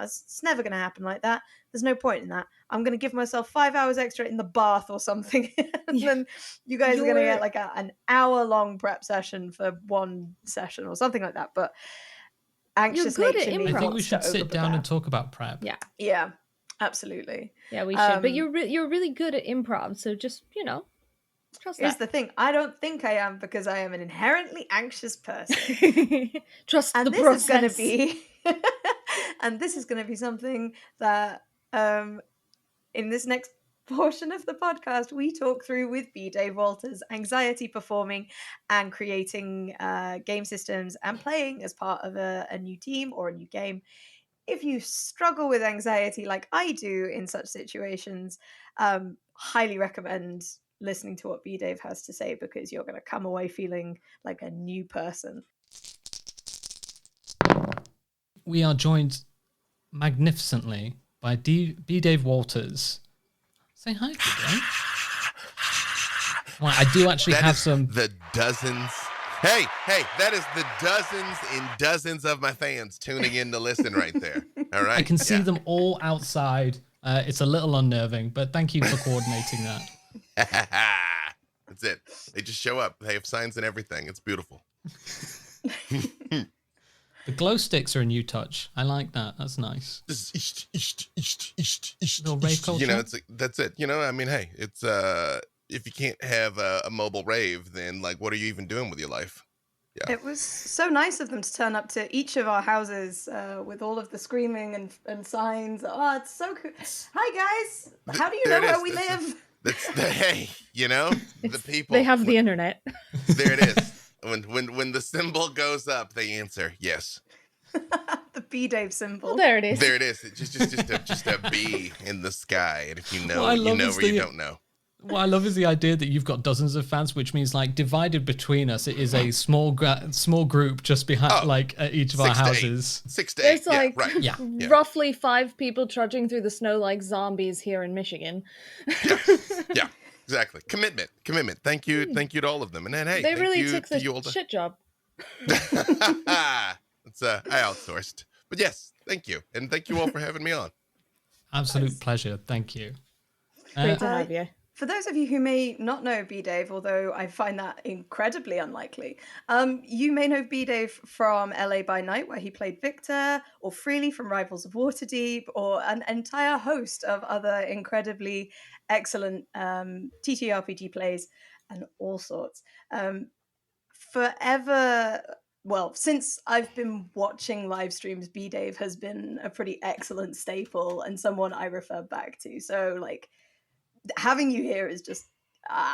It's never going to happen like that. There's no point in that. I'm going to give myself 5 hours extra in the bath or something, and then you guys are going to get like an hour-long prep session for one session or something like that. But anxious nature me. I think we should sit down and talk about prep. Yeah, absolutely. Yeah, we should. But you're really good at improv, so just Here's the thing. I don't think I am, because I am an inherently anxious person. Trust and the this process. Is going to be, and this is going to be something that in this next portion of the podcast we talk through with B.Dave Walters: anxiety performing and creating game systems and playing as part of a new team or a new game. If you struggle with anxiety like I do in such situations, highly recommend listening to what B.Dave has to say, because you're going to come away feeling like a new person. We are joined magnificently by B.Dave Walters. Say hi, B.Dave. Well, I do actually have some... The dozens... Hey, that is the dozens and dozens of my fans tuning in to listen right there. All right? I can see them all outside. It's a little unnerving, but thank you for coordinating that. That's it. They just show up. They have signs and everything. It's beautiful. The glow sticks are a new touch. I like that. That's nice. Little rave culture. You know, that's it. You know, I mean, hey, it's if you can't have a mobile rave, then like, what are you even doing with your life? Yeah. It was so nice of them to turn up to each of our houses with all of the screaming and signs. Oh, it's so cool. Hi, guys. How do you know where we live? Hey, you know, the people. They have the internet. There it is. When the symbol goes up, they answer yes. The B.Dave symbol. Well, there it is. There it is. It's just a B in the sky, and if you know, What I you love know is where you don't know. What I love is the idea that you've got dozens of fans, which means like divided between us, it is a small group just behind at each of our houses. 6 to 8. It's like Yeah. roughly 5 people trudging through the snow like zombies here in Michigan. Yeah, exactly. Commitment. Thank you to all of them. And then hey, They thank really you took to the you all. shit job. I outsourced, but yes, thank you, and thank you all for having me on. Absolute pleasure. Thank you. Great to have you. For those of you who may not know B.Dave, although I find that incredibly unlikely, you may know B.Dave from LA by Night, where he played Victor, or Freely from Rivals of Waterdeep, or an entire host of other incredibly excellent TTRPG plays and all sorts. Since I've been watching live streams, B.Dave has been a pretty excellent staple and someone I refer back to. So, like, having you here is just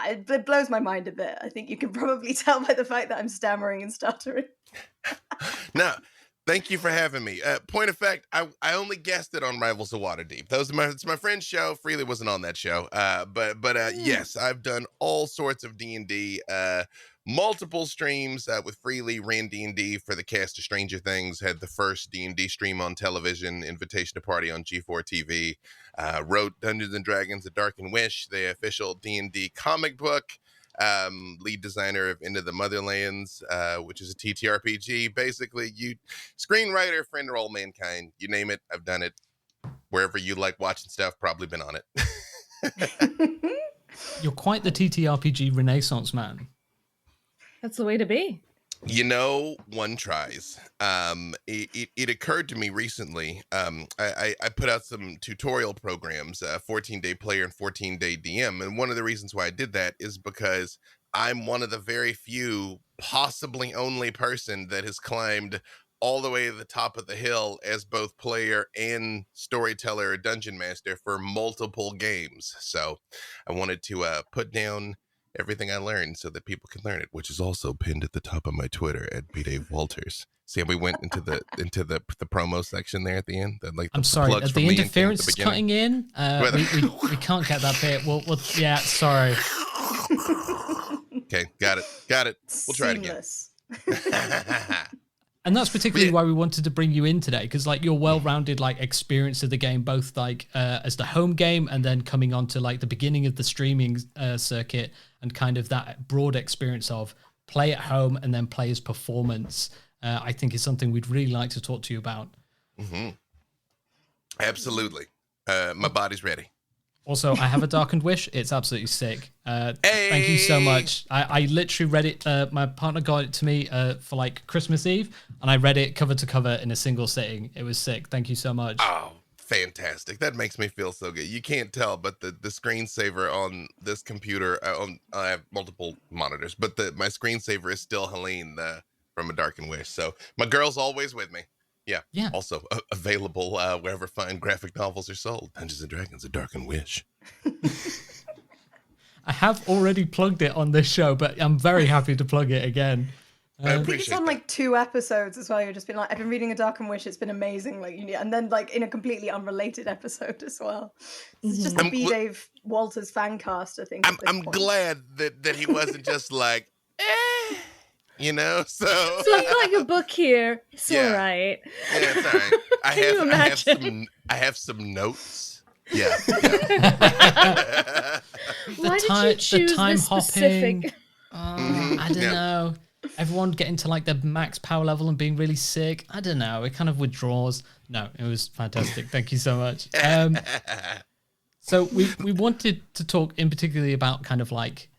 it blows my mind a bit. I think you can probably tell by the fact that I'm stammering and stuttering. No, thank you for having me. Point of fact, I only guessed it on Rivals of Waterdeep. It's my friend's show. Freely wasn't on that show. But yes, I've done all sorts of D&D, multiple streams with Freely. Ran D&D for the cast of Stranger Things. Had the first D&D stream on television. Invitation to Party on G4 TV. Wrote Dungeons and Dragons: A Darkened Wish, the official D&D comic book. Lead designer of Into the Motherlands, which is a TTRPG. Basically, screenwriter, friend of all mankind, you name it, I've done it. Wherever you like watching stuff, probably been on it. You're quite the TTRPG renaissance man. That's the way to be. You know, one tries. It occurred to me recently. I put out some tutorial programs, 14-day player and 14-day DM. And one of the reasons why I did that is because I'm one of the very few, possibly only person that has climbed all the way to the top of the hill as both player and storyteller or dungeon master for multiple games. So I wanted to put down everything I learned so that people can learn it, which is also pinned at the top of my Twitter at B.Dave Walters. See how we went into the promo section there at the end? I'm sorry, the interference is cutting in. We can't get that bit. We'll yeah, sorry. Okay, got it. We'll try it again. And that's particularly why we wanted to bring you in today, because like your well-rounded like experience of the game, both like as the home game and then coming on to like the beginning of the streaming circuit, and kind of that broad experience of play at home and then players' performance, I think is something we'd really like to talk to you about. Mm-hmm. Absolutely. My body's ready. Also, I have a Darkened Wish. It's absolutely sick. Thank you so much. I literally read it. My partner got it to me for like Christmas Eve, and I read it cover to cover in a single sitting. It was sick. Thank you so much. Oh, fantastic. That makes me feel so good. You can't tell, but the screensaver on this computer, I have multiple monitors, but my screensaver is still Helene from A Darkened Wish. So my girl's always with me. Yeah. Also available wherever fine graphic novels are sold. Dungeons and Dragons: A Darkened Wish. I have already plugged it on this show, but I'm very happy to plug it again. I think it's on like 2 episodes as well. You've just been like, I've been reading A Darkened Wish. It's been amazing. Like, and then like in a completely unrelated episode as well. It's just the B.Dave Walters fan cast, I think. I'm glad that he wasn't just like, you know? So So I've got your book here. It's Yeah. all right. yeah, it's all right. Can you imagine? I have some notes. Yeah. Why did you choose this specific? I don't know. Everyone getting to like their max power level and being really sick. I don't know. It kind of withdraws. No, it was fantastic. Thank you so much. So we wanted to talk in particularly about kind of like,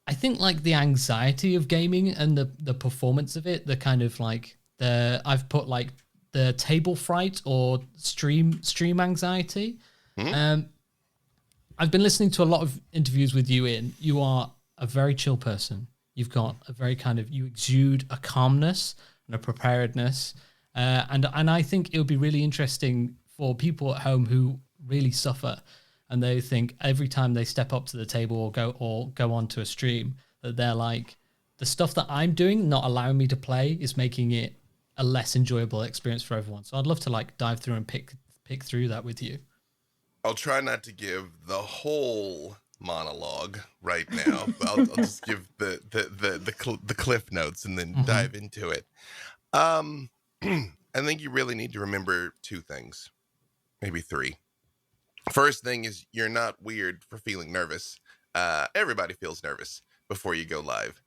I think like the anxiety of gaming and the performance of it, the kind of like I've put like the table fright or stream anxiety. I've been listening to a lot of interviews with you, Ian. You are a very chill person. You've got a very kind of, you exude a calmness and a preparedness. And I think it would be really interesting for people at home who really suffer and they think every time they step up to the table or go onto a stream that they're like, the stuff that I'm doing, not allowing me to play, is making it a less enjoyable experience for everyone. So I'd love to like dive through and pick through that with you. I'll try not to give the whole monologue right now. I'll just give the cliff notes and then dive into it. I think you really need to remember two things, maybe three. First thing is you're not weird for feeling nervous. Everybody feels nervous before you go live.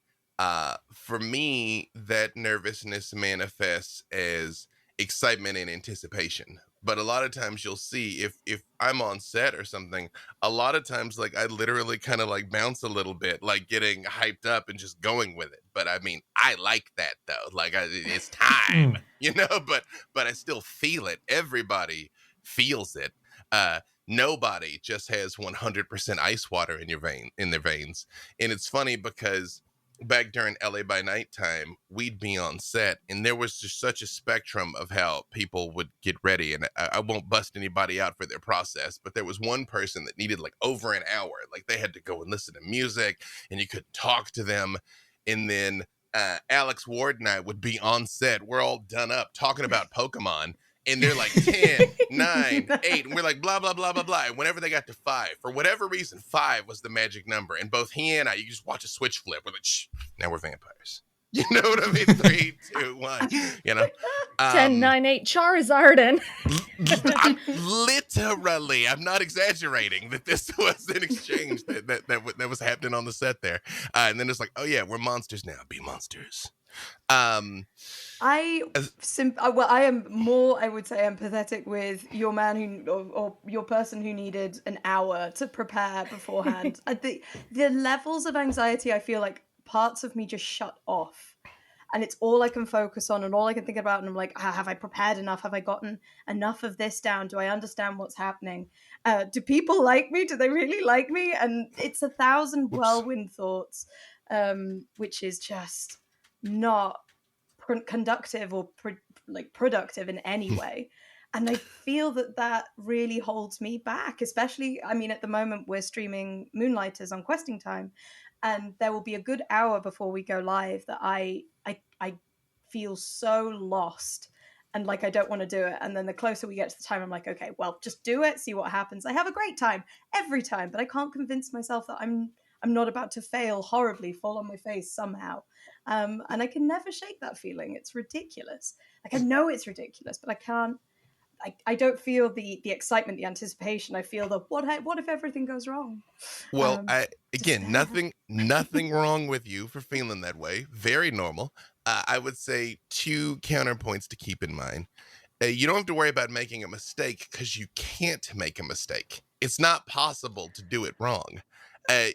For me, that nervousness manifests as excitement and anticipation. But a lot of times you'll see if I'm on set or something, a lot of times like I literally kind of like bounce a little bit, like getting hyped up and just going with it. But I mean, I like that though. Like it's time, you know, but I still feel it. Everybody feels it. Nobody just has 100% ice water in their veins. And it's funny because back during LA by Night time, we'd be on set and there was just such a spectrum of how people would get ready. And I won't bust anybody out for their process, but there was one person that needed like over an hour. Like they had to go and listen to music and you could talk to them. And then Alex Ward and I would be on set. We're all done up talking about Pokemon. And they're like 10, 9, 8. And we're like, blah, blah, blah, blah, blah. And whenever they got to 5, for whatever reason, 5 was the magic number. And both he and I, you just watch a switch flip. We're like, shh, now we're vampires. You know what I mean? 3, 2, 1, you know? 10, 9, 8, Charizard. And literally, I'm not exaggerating that this was an exchange that was happening on the set there. And then it's like, oh yeah, we're monsters now. Be monsters. I am more, I would say, empathetic with your man or your person who needed an hour to prepare beforehand. The levels of anxiety, I feel like parts of me just shut off, and it's all I can focus on and all I can think about. And I'm like, have I prepared enough? Have I gotten enough of this down? Do I understand what's happening? Do people like me? Do they really like me? And it's 1,000 whirlwind thoughts, which is just not conductive or productive in any way. And I feel that really holds me back, especially, I mean, at the moment we're streaming Moonlighters on Questing Time, and there will be a good hour before we go live that I feel so lost and like I don't want to do it. And then the closer we get to the time, I'm like, okay, well, just do it, see what happens. I have a great time every time, but I can't convince myself that I'm not about to fail horribly, fall on my face somehow. And I can never shake that feeling. It's ridiculous. Like, I know it's ridiculous, but I can't. I don't feel the excitement, the anticipation. I feel the what if everything goes wrong? Well, nothing wrong with you for feeling that way. Very normal. I would say 2 counterpoints to keep in mind. You don't have to worry about making a mistake because you can't make a mistake. It's not possible to do it wrong.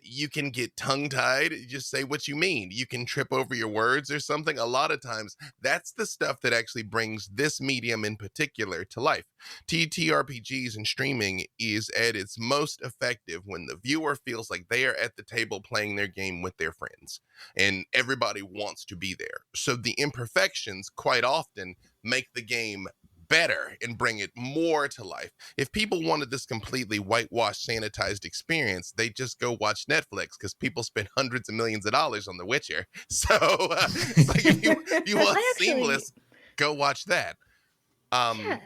You can get tongue-tied, just say what you mean. You can trip over your words or something. A lot of times, that's the stuff that actually brings this medium in particular to life. TTRPGs and streaming is at its most effective when the viewer feels like they are at the table playing their game with their friends, and everybody wants to be there. So the imperfections quite often make the game better and bring it more to life. If people wanted this completely whitewashed, sanitized experience, they just go watch Netflix because people spend hundreds of millions of dollars on The Witcher. So it's like if you want seamless, go watch that. yeah.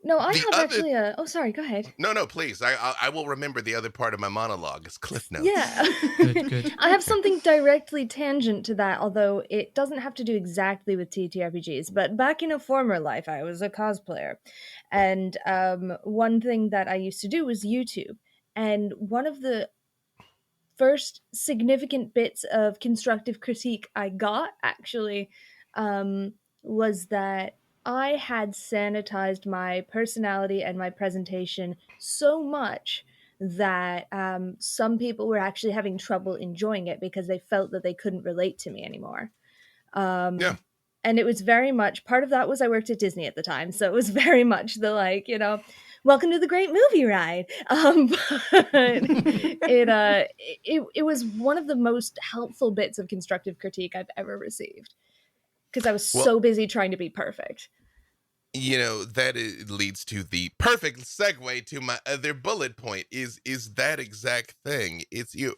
No, I The have other- actually a. Oh, sorry. Go ahead. No, please. I will remember the other part of my monologue. It's Cliff Notes. Yeah. Good. I have something directly tangent to that, although it doesn't have to do exactly with TTRPGs. But back in a former life, I was a cosplayer. And one thing that I used to do was YouTube. And one of the first significant bits of constructive critique I got, actually, was that I had sanitized my personality and my presentation so much that some people were actually having trouble enjoying it because they felt that they couldn't relate to me anymore. Yeah. And it was very much, part of that was I worked at Disney at the time, so it was very much the, like, you know, welcome to the great movie ride. But it was one of the most helpful bits of constructive critique I've ever received, because I was so busy trying to be perfect. You know, leads to the perfect segue to my other bullet point is that exact thing. It's you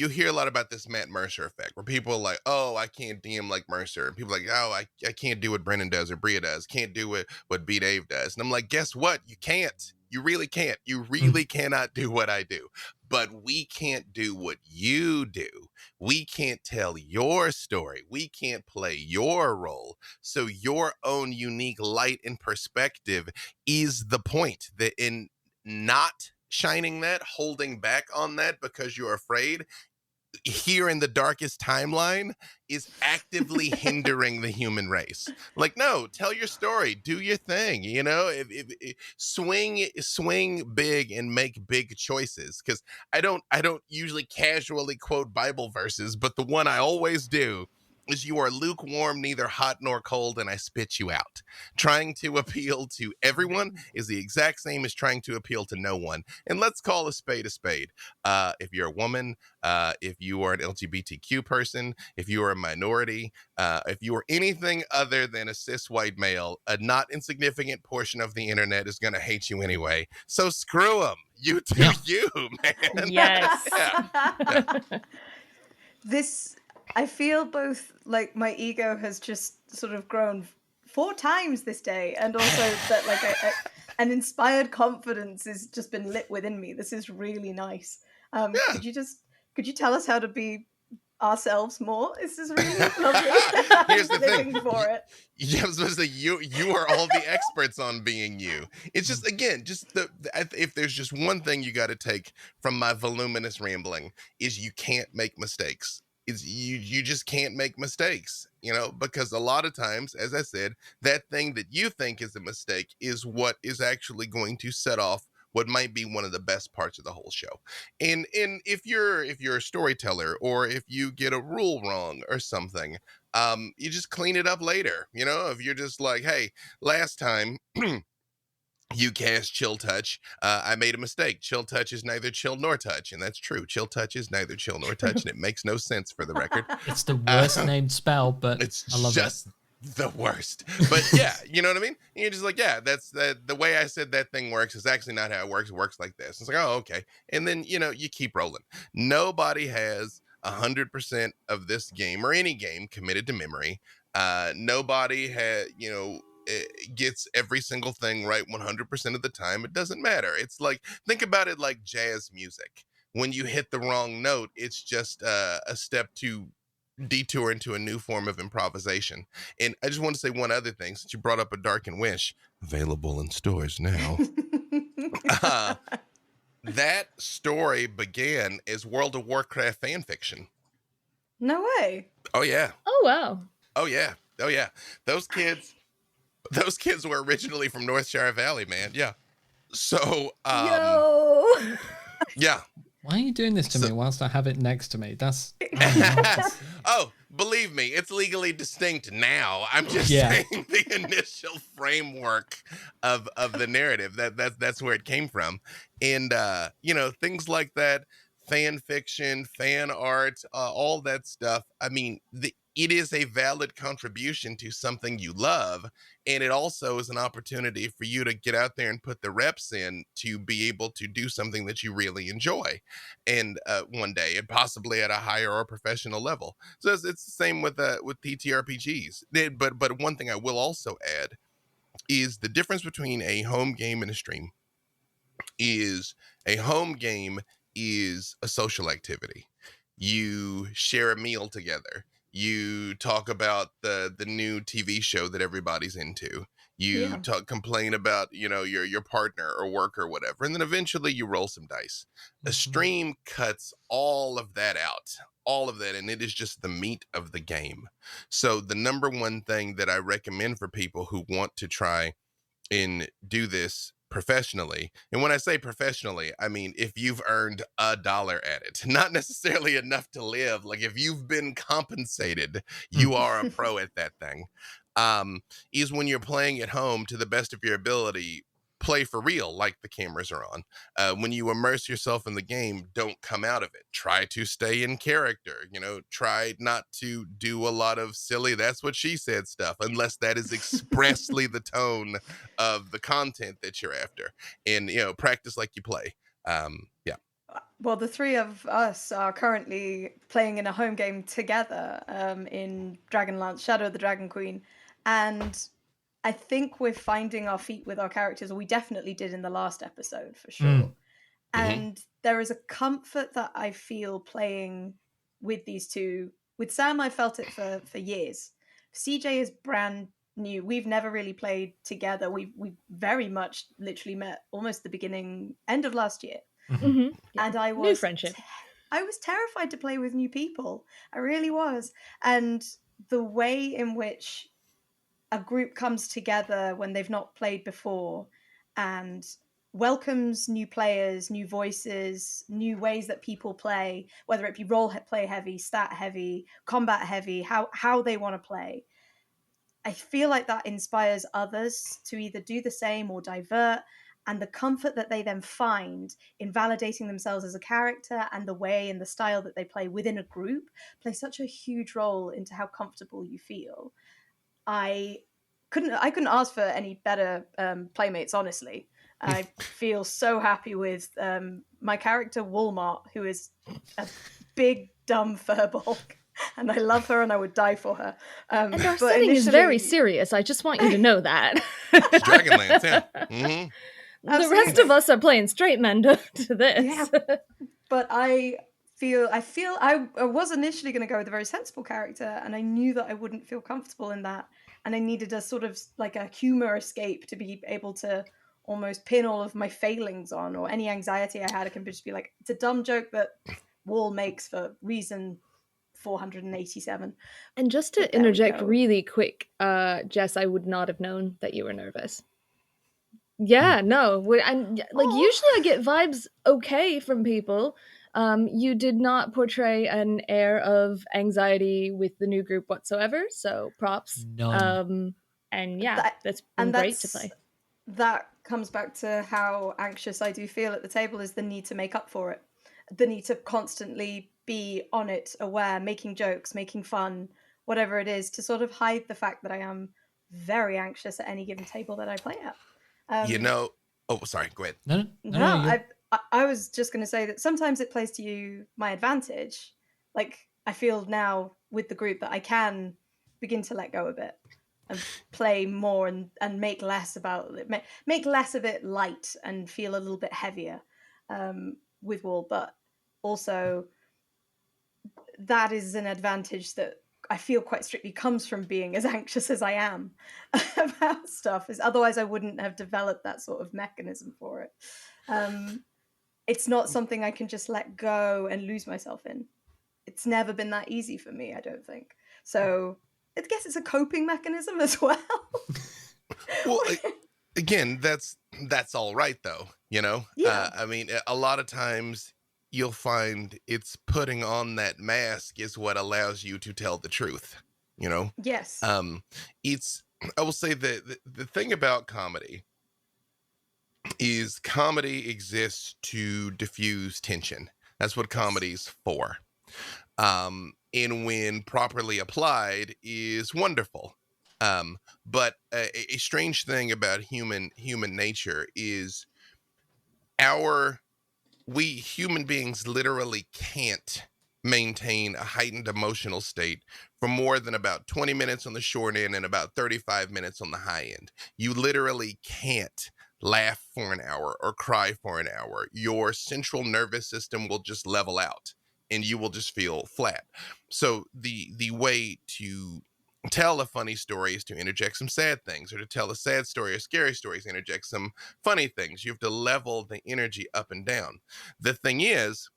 hear a lot about this Matt Mercer effect where people are like, oh, I can't DM like Mercer. And people are like, oh, I can't do what Brennan does or Bria does. Can't do what B.Dave does. And I'm like, guess what? You can't. You really can't. You really cannot do what I do. But we can't do what you do. We can't tell your story. We can't play your role. So your own unique light and perspective is the point. That in not shining that, holding back on that because you're afraid, here in the darkest timeline, is actively hindering the human race. Like, no, tell your story, do your thing, you know, swing big and make big choices. Because I don't usually casually quote Bible verses, but the one I always do is, you are lukewarm, neither hot nor cold, and I spit you out. Trying to appeal to everyone is the exact same as trying to appeal to no one. And let's call a spade a spade. If you're a woman, if you are an LGBTQ person, if you are a minority, if you are anything other than a cis white male, a not insignificant portion of the internet is going to hate you anyway. So screw them. You do you, man. Yes. This, I feel both like my ego has just sort of grown 4 times this day, and also that like an inspired confidence has just been lit within me. This is really nice. Could you tell us how to be ourselves more? This is really lovely. Here's the living thing. for it. Yeah, I was supposed to say, you are all the experts on being you. It's just, again, if there's just one thing you got to take from my voluminous rambling, is you can't make mistakes. You just can't make mistakes, you know, because a lot of times, as I said, that thing that you think is a mistake is what is actually going to set off what might be one of the best parts of the whole show. And if you're a storyteller, or if you get a rule wrong or something, you just clean it up later. You know, if you're just like, hey, last time you cast Chill Touch, I made a mistake. Chill Touch is neither chill nor touch. And that's true. Chill Touch is neither chill nor touch. And it makes no sense, for the record. It's the worst named spell, but I love just the worst. But yeah, you know what I mean? And you're just like, yeah, that's the way I said that thing works is actually not how it works. It works like this. It's like, oh, okay. And then, you know, you keep rolling. Nobody has 100% of this game or any game committed to memory. Nobody had, you know, gets every single thing right 100% of the time. It doesn't matter. It's like, think about it like jazz music. When you hit the wrong note, it's just a step to detour into a new form of improvisation. And I just want to say one other thing, since you brought up A Darkened Wish, available in stores now. That story began as World of Warcraft fan fiction. No way. Oh yeah. Oh wow. Oh yeah. Oh yeah. Those kids were originally from North Shire Valley, man. Yeah. So yeah. Why are you doing this to me whilst I have it next to me? That's oh, believe me, it's legally distinct now. I'm just saying the initial framework of the narrative. That's where it came from. And you know, things like that, fan fiction, fan art, all that stuff. I mean, it is a valid contribution to something you love. And it also is an opportunity for you to get out there and put the reps in to be able to do something that you really enjoy. And one day, and possibly at a higher or professional level. So it's the same with TTRPGs. But one thing I will also add is the difference between a home game and a stream is a home game is a social activity. You share a meal together. You talk about the new TV show that everybody's into. You Yeah. complain about, your partner or work or whatever, and then eventually you roll some dice. A stream cuts all of that out, all of that, and it is just the meat of the game. So the number one thing that I recommend for people who want to try and do this professionally, and when I say professionally, I mean if you've earned $1 at it, not necessarily enough to live. Like if you've been compensated, you are a pro at that thing. Is when you're playing at home to the best of your ability, play for real, like the cameras are on. When you immerse yourself in the game, don't come out of it. Try to stay in character. Try not to do a lot of silly "that's what she said" stuff, unless that is expressly the tone of the content that you're after. And practice like you play. Yeah. Well, the three of us are currently playing in a home game together in Dragonlance, Shadow of the Dragon Queen. And I think we're finding our feet with our characters. We definitely did in the last episode, for sure. And there is a comfort that I feel playing with these two. With Sam, I felt it for years. CJ is brand new. We've never really played together. We very much literally met almost the end of last year. Mm-hmm. And I was new friendship. I was terrified to play with new people. I really was. And the way in which a group comes together when they've not played before and welcomes new players, new voices, new ways that people play, whether it be role play heavy, stat heavy, combat heavy, how they want to play. I feel like that inspires others to either do the same or divert, and the comfort that they then find in validating themselves as a character and the way and the style that they play within a group plays such a huge role into how comfortable you feel. I couldn't ask for any better playmates, honestly. I feel so happy with my character Walmart, who is a big dumb furball. And I love her and I would die for her. And our setting is very serious. I just want you to know that. It's Dragonlance, yeah. Mm-hmm. The rest of us are playing straight men to this. Yeah. But I was initially going to go with a very sensible character, and I knew that I wouldn't feel comfortable in that. And I needed a sort of like a humor escape to be able to almost pin all of my failings on, or any anxiety I had. It can just be like, it's a dumb joke that Wall makes for reason 487. And just to interject really quick, Jess, I would not have known that you were nervous. Yeah, no. Usually I get vibes okay from people. You did not portray an air of anxiety with the new group whatsoever, so props. None. And yeah, that's been great to play. That comes back to how anxious I do feel at the table, is the need to make up for it. The need to constantly be on it, aware, making jokes, making fun, whatever it is, to sort of hide the fact that I am very anxious at any given table that I play at. Sorry, go ahead. No, I was just going to say that sometimes it plays to my advantage. Like, I feel now with the group that I can begin to let go a bit and play more and make less make less of it light and feel a little bit heavier with Wall. But also, that is an advantage that I feel quite strictly comes from being as anxious as I am about stuff. Otherwise, I wouldn't have developed that sort of mechanism for it. It's not something I can just let go and lose myself in. It's never been that easy for me, I don't think. So I guess it's a coping mechanism as well. Well, again, that's all right, though. Yeah. I mean, a lot of times you'll find it's putting on that mask is what allows you to tell the truth. Yes. I will say that the thing about comedy is comedy exists to diffuse tension. That's what comedy's for. And when properly applied is wonderful. But a strange thing about human nature is we human beings literally can't maintain a heightened emotional state for more than about 20 minutes on the short end and about 35 minutes on the high end. You literally can't laugh for an hour or cry for an hour. Your central nervous system will just level out and you will just feel flat. So the way to tell a funny story is to interject some sad things, or to tell a sad story or scary stories, interject some funny things. You have to level the energy up and down. The thing is,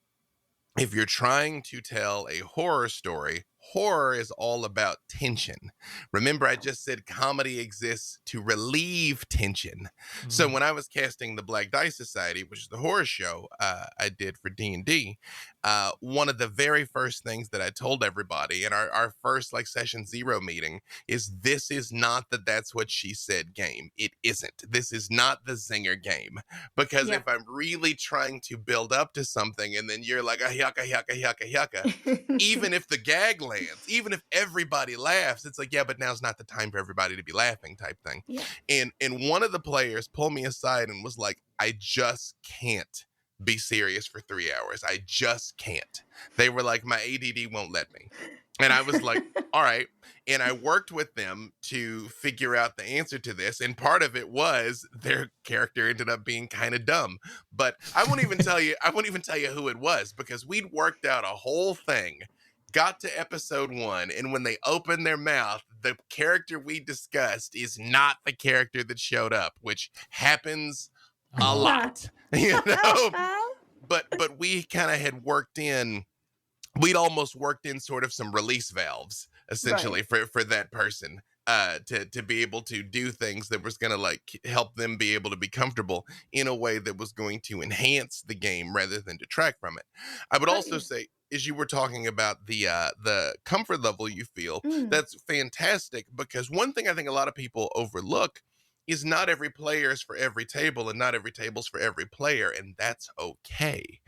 if you're trying to tell a horror story, horror is all about tension. Remember, I just said comedy exists to relieve tension. So when I was casting the Black Dice Society, which is the horror show I did for D&D, one of the very first things that I told everybody in our first like session 0 meeting is, this is not the That's What She Said game. It isn't. This is not the Zinger game. Because if I'm really trying to build up to something and then you're like, yucka, yucka, yucka, yucka, even if the gag lands, even if everybody laughs, it's like, yeah, but now's not the time for everybody to be laughing type thing. Yeah. And one of the players pulled me aside and was like, I just can't be serious for 3 hours. I just can't. They were like, my ADD won't let me. And I was like, all right. And I worked with them to figure out the answer to this. And part of it was their character ended up being kind of dumb. But I won't even tell you who it was, because we'd worked out a whole thing, got to episode 1, and when they opened their mouth, the character we discussed is not the character that showed up, which happens a lot. You know? But we kind of had we'd almost worked in sort of some release valves essentially for that person to be able to do things that was going to like help them be able to be comfortable in a way that was going to enhance the game rather than detract from it. I would also say, as you were talking about the comfort level you feel, that's fantastic, because one thing I think a lot of people overlook is not every player is for every table, and not every table's for every player, and that's okay.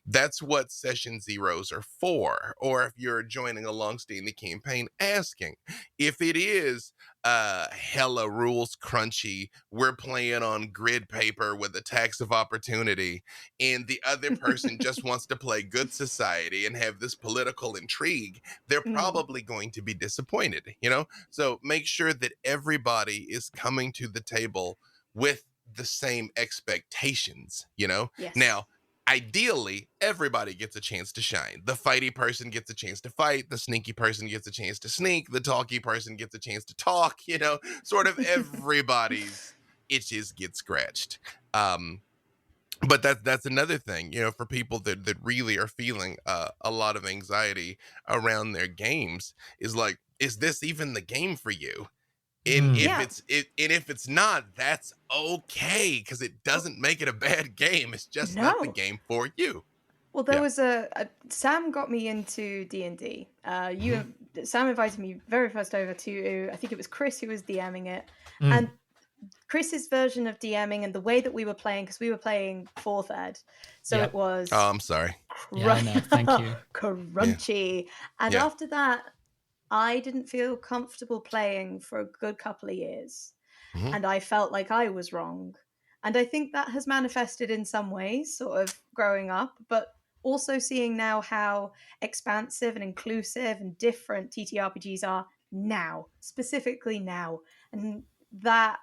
That's what session 0s are for. Or if you're joining alongside the campaign, asking if it is hella rules crunchy, we're playing on grid paper with a tax of opportunity, and the other person just wants to play good society and have this political intrigue, they're probably going to be disappointed, you know? So make sure that everybody is coming to the table with the same expectations, you know? Yes. Now, ideally, everybody gets a chance to shine. The fighty person gets a chance to fight. The sneaky person gets a chance to sneak. The talky person gets a chance to talk. You know, sort of everybody's itches get scratched. But that's another thing, you know, for people that really are feeling a lot of anxiety around their games, is like, is this even the game for you? And if it's not, that's okay, because it doesn't make it a bad game. It's just not the game for you. Well, there was Sam got me into D&D. Sam invited me very first over to, I think it was Chris who was DMing it, and Chris's version of DMing and the way that we were playing, because we were playing 4th ed, so it was. Oh, I'm sorry. Yeah, no, thank you. Crunchy, and after that, I didn't feel comfortable playing for a good couple of years, and I felt like I was wrong. And I think that has manifested in some ways, sort of growing up, but also seeing now how expansive and inclusive and different TTRPGs are now, specifically now. And that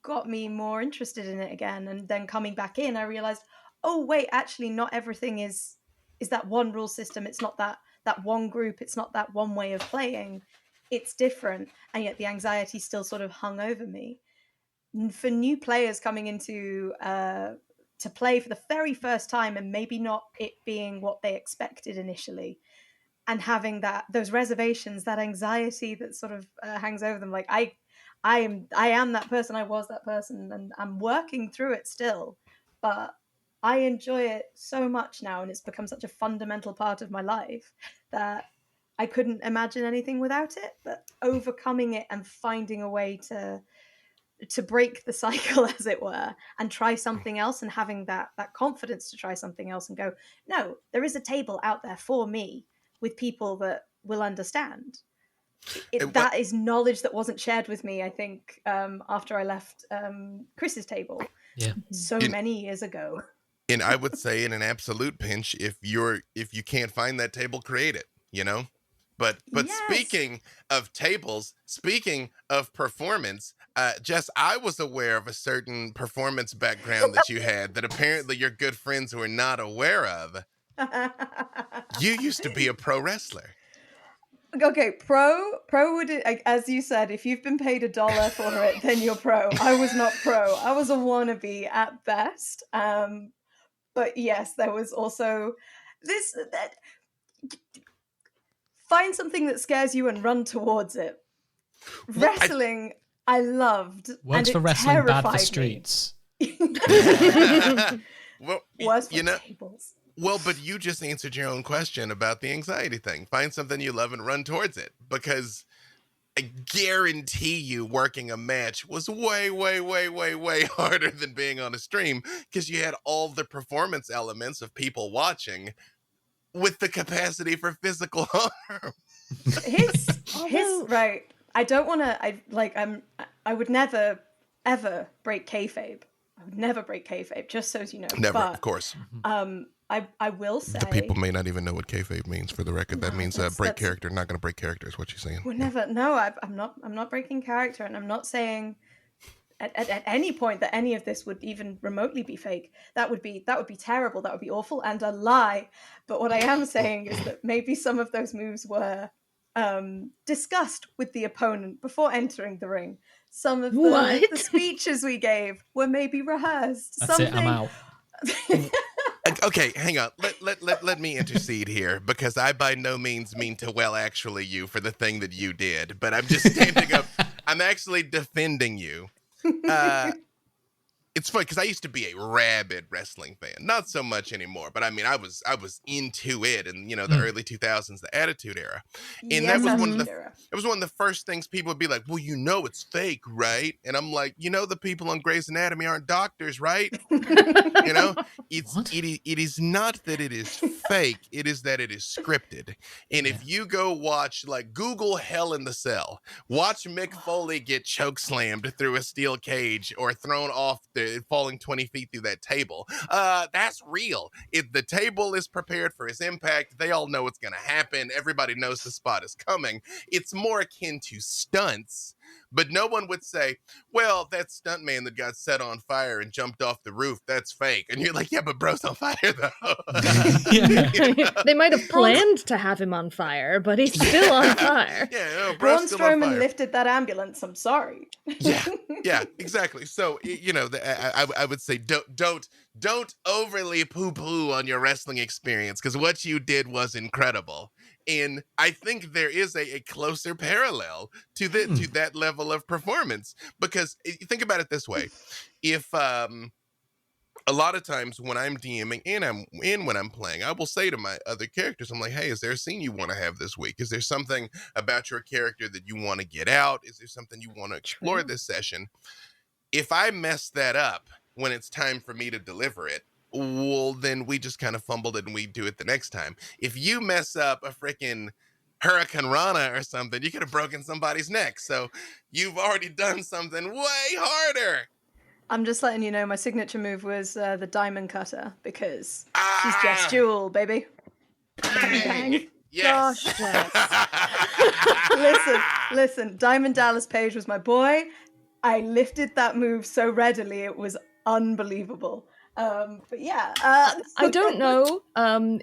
got me more interested in it again. And then coming back in, I realized, oh, wait, actually not everything is that one rule system. It's not that one group, it's not that one way of playing, it's different, and yet the anxiety still sort of hung over me. For new players coming into to play for the very first time, and maybe not it being what they expected initially, and having those reservations, that anxiety that sort of hangs over them, like I am that person, I was that person, and I'm working through it still, but I enjoy it so much now, and it's become such a fundamental part of my life that I couldn't imagine anything without it. But overcoming it and finding a way to break the cycle, as it were, and try something else, and having that confidence to try something else and go, no, there is a table out there for me with people that will understand. That is knowledge that wasn't shared with me, I think, after I left Chris's table so many years ago. And I would say in an absolute pinch, if you can't find that table, create it, you know? But Yes. speaking of tables, speaking of performance, Jess, I was aware of a certain performance background that you had that apparently your good friends were not aware of. You used to be a pro wrestler. Okay, pro would, as you said, if you've been paid $1 for it, then you're pro. I was not pro. I was a wannabe at best. But yes, there was also that find something that scares you and run towards it. Well, Wrestling, I loved. Works and for it wrestling, bad for terrified me. streets. Well, Was for you know, tables. well, but you just answered your own question about the anxiety thing. Find something you love and run towards it, because I guarantee you working a match was way, way, way, way, way harder than being on a stream, because you had all the performance elements of people watching with the capacity for physical harm. His Although- right. I don't want to. I would never ever break kayfabe. I would never break kayfabe. Just so you know. Never, but, of course. I will say The people may not even know what kayfabe means. For the record, that No, means that's- break that's- character. Not going to break character is what you're saying. we're never. No, I'm not breaking character, and I'm not saying at any point that any of this would even remotely be fake. That would be terrible. That would be awful and a lie. But what I am saying is that maybe some of those moves were discussed with the opponent before entering the ring. Some of the What? speeches we gave were maybe rehearsed. That's it. I'm out. Okay, hang on. Let me intercede here, because I by no means mean to actually you for the thing that you did, but I'm just standing up. I'm actually defending you. It's funny because I used to be a rabid wrestling fan, not so much anymore. But I mean, I was into it in the early 2000s, the Attitude Era, and Yes, that was one of Attitude the Era. it was one of the first things people would be like, "Well, it's fake, right?" And I'm like, the people on Grey's Anatomy aren't doctors, right? What? It is not that it is fake. It is that it is scripted. And if you go watch, like, Google Hell in the Cell, watch Mick Foley get choke slammed through a steel cage or thrown off falling 20 feet through that table. That's real. If the table is prepared for his impact, they all know it's going to happen. Everybody knows the spot is coming. It's more akin to stunts. But no one would say, well, that stuntman that got set on fire and jumped off the roof, that's fake. And you're like, yeah, but bro's on fire, though. Yeah. They might have planned to have him on fire, but he's still on fire. Yeah, Braun bro's still on Strowman fire. lifted that ambulance. I'm sorry. Yeah, exactly. So, I would say don't overly poo-poo on your wrestling experience, because what you did was incredible. And I think there is a closer parallel to that level of performance, because think about it this way. If a lot of times when I'm DMing and when I'm playing, I will say to my other characters, I'm like, hey, is there a scene you want to have this week? Is there something about your character that you want to get out? Is there something you want to explore this session? If I mess that up when it's time for me to deliver it, well, then we just kind of fumbled it and we do it the next time. If you mess up a freaking Hurricane Rana or something, you could have broken somebody's neck. So you've already done something way harder. I'm just letting you know my signature move was the diamond cutter, because she's Jess Jewel, baby. Bang. Yes. Gosh, Jess. Listen, Diamond Dallas Page was my boy. I lifted that move so readily, it was unbelievable. But yeah. I don't know.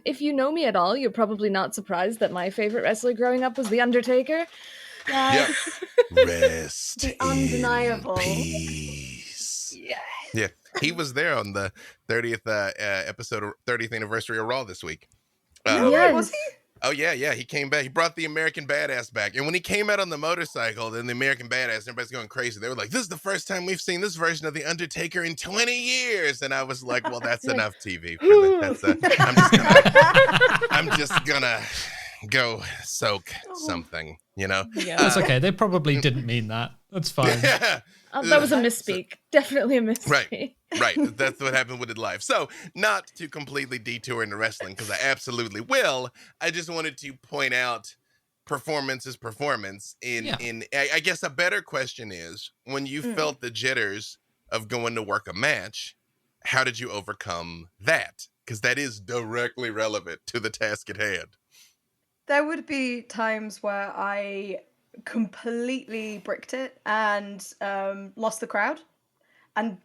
If you know me at all, you're probably not surprised that my favorite wrestler growing up was The Undertaker. Yep. Rest The undeniable. in peace. Yeah. Yeah, he was there on the 30th episode, 30th anniversary of Raw this week. Yes. Was he? Oh yeah, he came back. He brought the American Badass back. And when he came out on the motorcycle, then the American Badass, everybody's going crazy. They were like, this is the first time we've seen this version of The Undertaker in 20 years. And I was like, well, that's enough TV. I'm just gonna go soak something, Yeah. That's okay. They probably didn't mean that. That's fine. Yeah. That was a misspeak. Definitely a misspeak. Right. That's what happened with it live. So, not to completely detour into wrestling, because I absolutely will. I just wanted to point out performance is performance. I guess a better question is, when you felt the jitters of going to work a match, how did you overcome that? Because that is directly relevant to the task at hand. There would be times where I completely bricked it and lost the crowd, and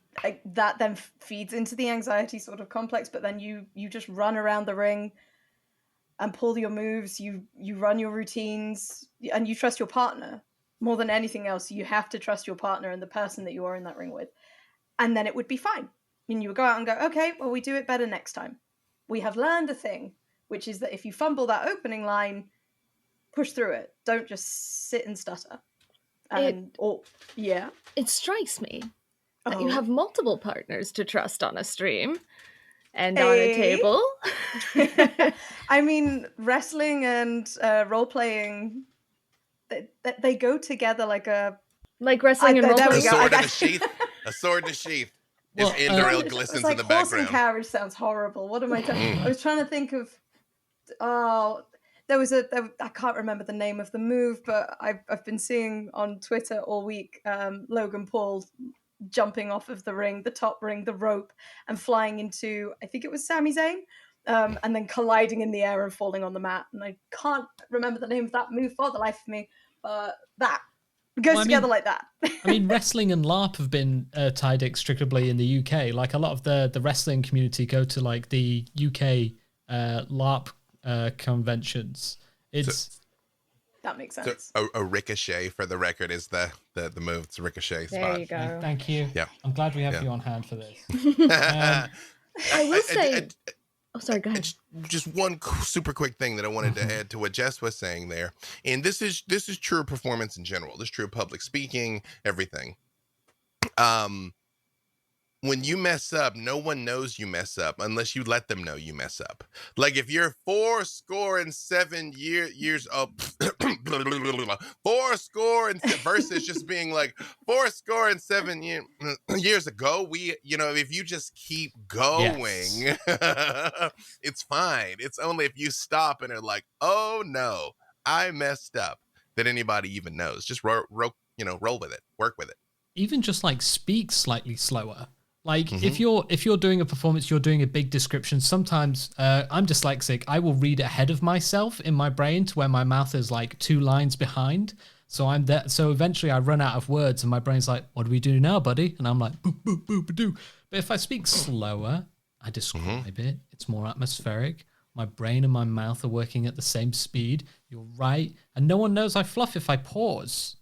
that then feeds into the anxiety sort of complex. But then you just run around the ring and pull your moves. You run your routines, and you trust your partner more than anything else. You have to trust your partner and the person that you are in that ring with, and then it would be fine. And you would go out and go, okay, well, we do it better next time. We have learned a thing, which is that if you fumble that opening line, push through it. Don't just sit and stutter. And It strikes me that you have multiple partners to trust on a stream and on a table. I mean, wrestling and role-playing, they go together like wrestling and role-playing. A sword in a sheath. A sword in a sheath. His Indoril glistens in the background. Horse and carriage sounds horrible. What am I talking? I was trying to think of. There was I can't remember the name of the move, but I've been seeing on Twitter all week Logan Paul jumping off of the ring, the top ring, the rope, and flying into, I think it was Sami Zayn, and then colliding in the air and falling on the mat. And I can't remember the name of that move for the life of me, but that goes together like that. I mean, wrestling and LARP have been tied inextricably in the UK. Like a lot of the wrestling community go to like the UK LARP conventions. That makes sense. So a ricochet, for the record, is the move. It's a ricochet spot. There you go. Thank you. Yeah. I'm glad we have you on hand for this. I will say... sorry, go ahead. Just one super quick thing that I wanted to add to what Jess was saying there. And this is true of performance in general. This is true of public speaking, everything. When you mess up, no one knows you mess up unless you let them know you mess up. Like if you're 7 years old, 7 versus just being like 7 years ago, if you just keep going, it's fine. It's only if you stop and are like, oh no, I messed up, that anybody even knows. Just roll with it, work with it. Even just like speak slightly slower. Like if you're doing a performance, you're doing a big description. Sometimes I'm dyslexic. I will read ahead of myself in my brain to where my mouth is like 2 lines behind. So I'm there. So eventually I run out of words and my brain's like, what do we do now, buddy? And I'm like, boop, boop, boop, boop. But if I speak slower, I describe it. It's more atmospheric. My brain and my mouth are working at the same speed. You're right. And no one knows I fluff if I pause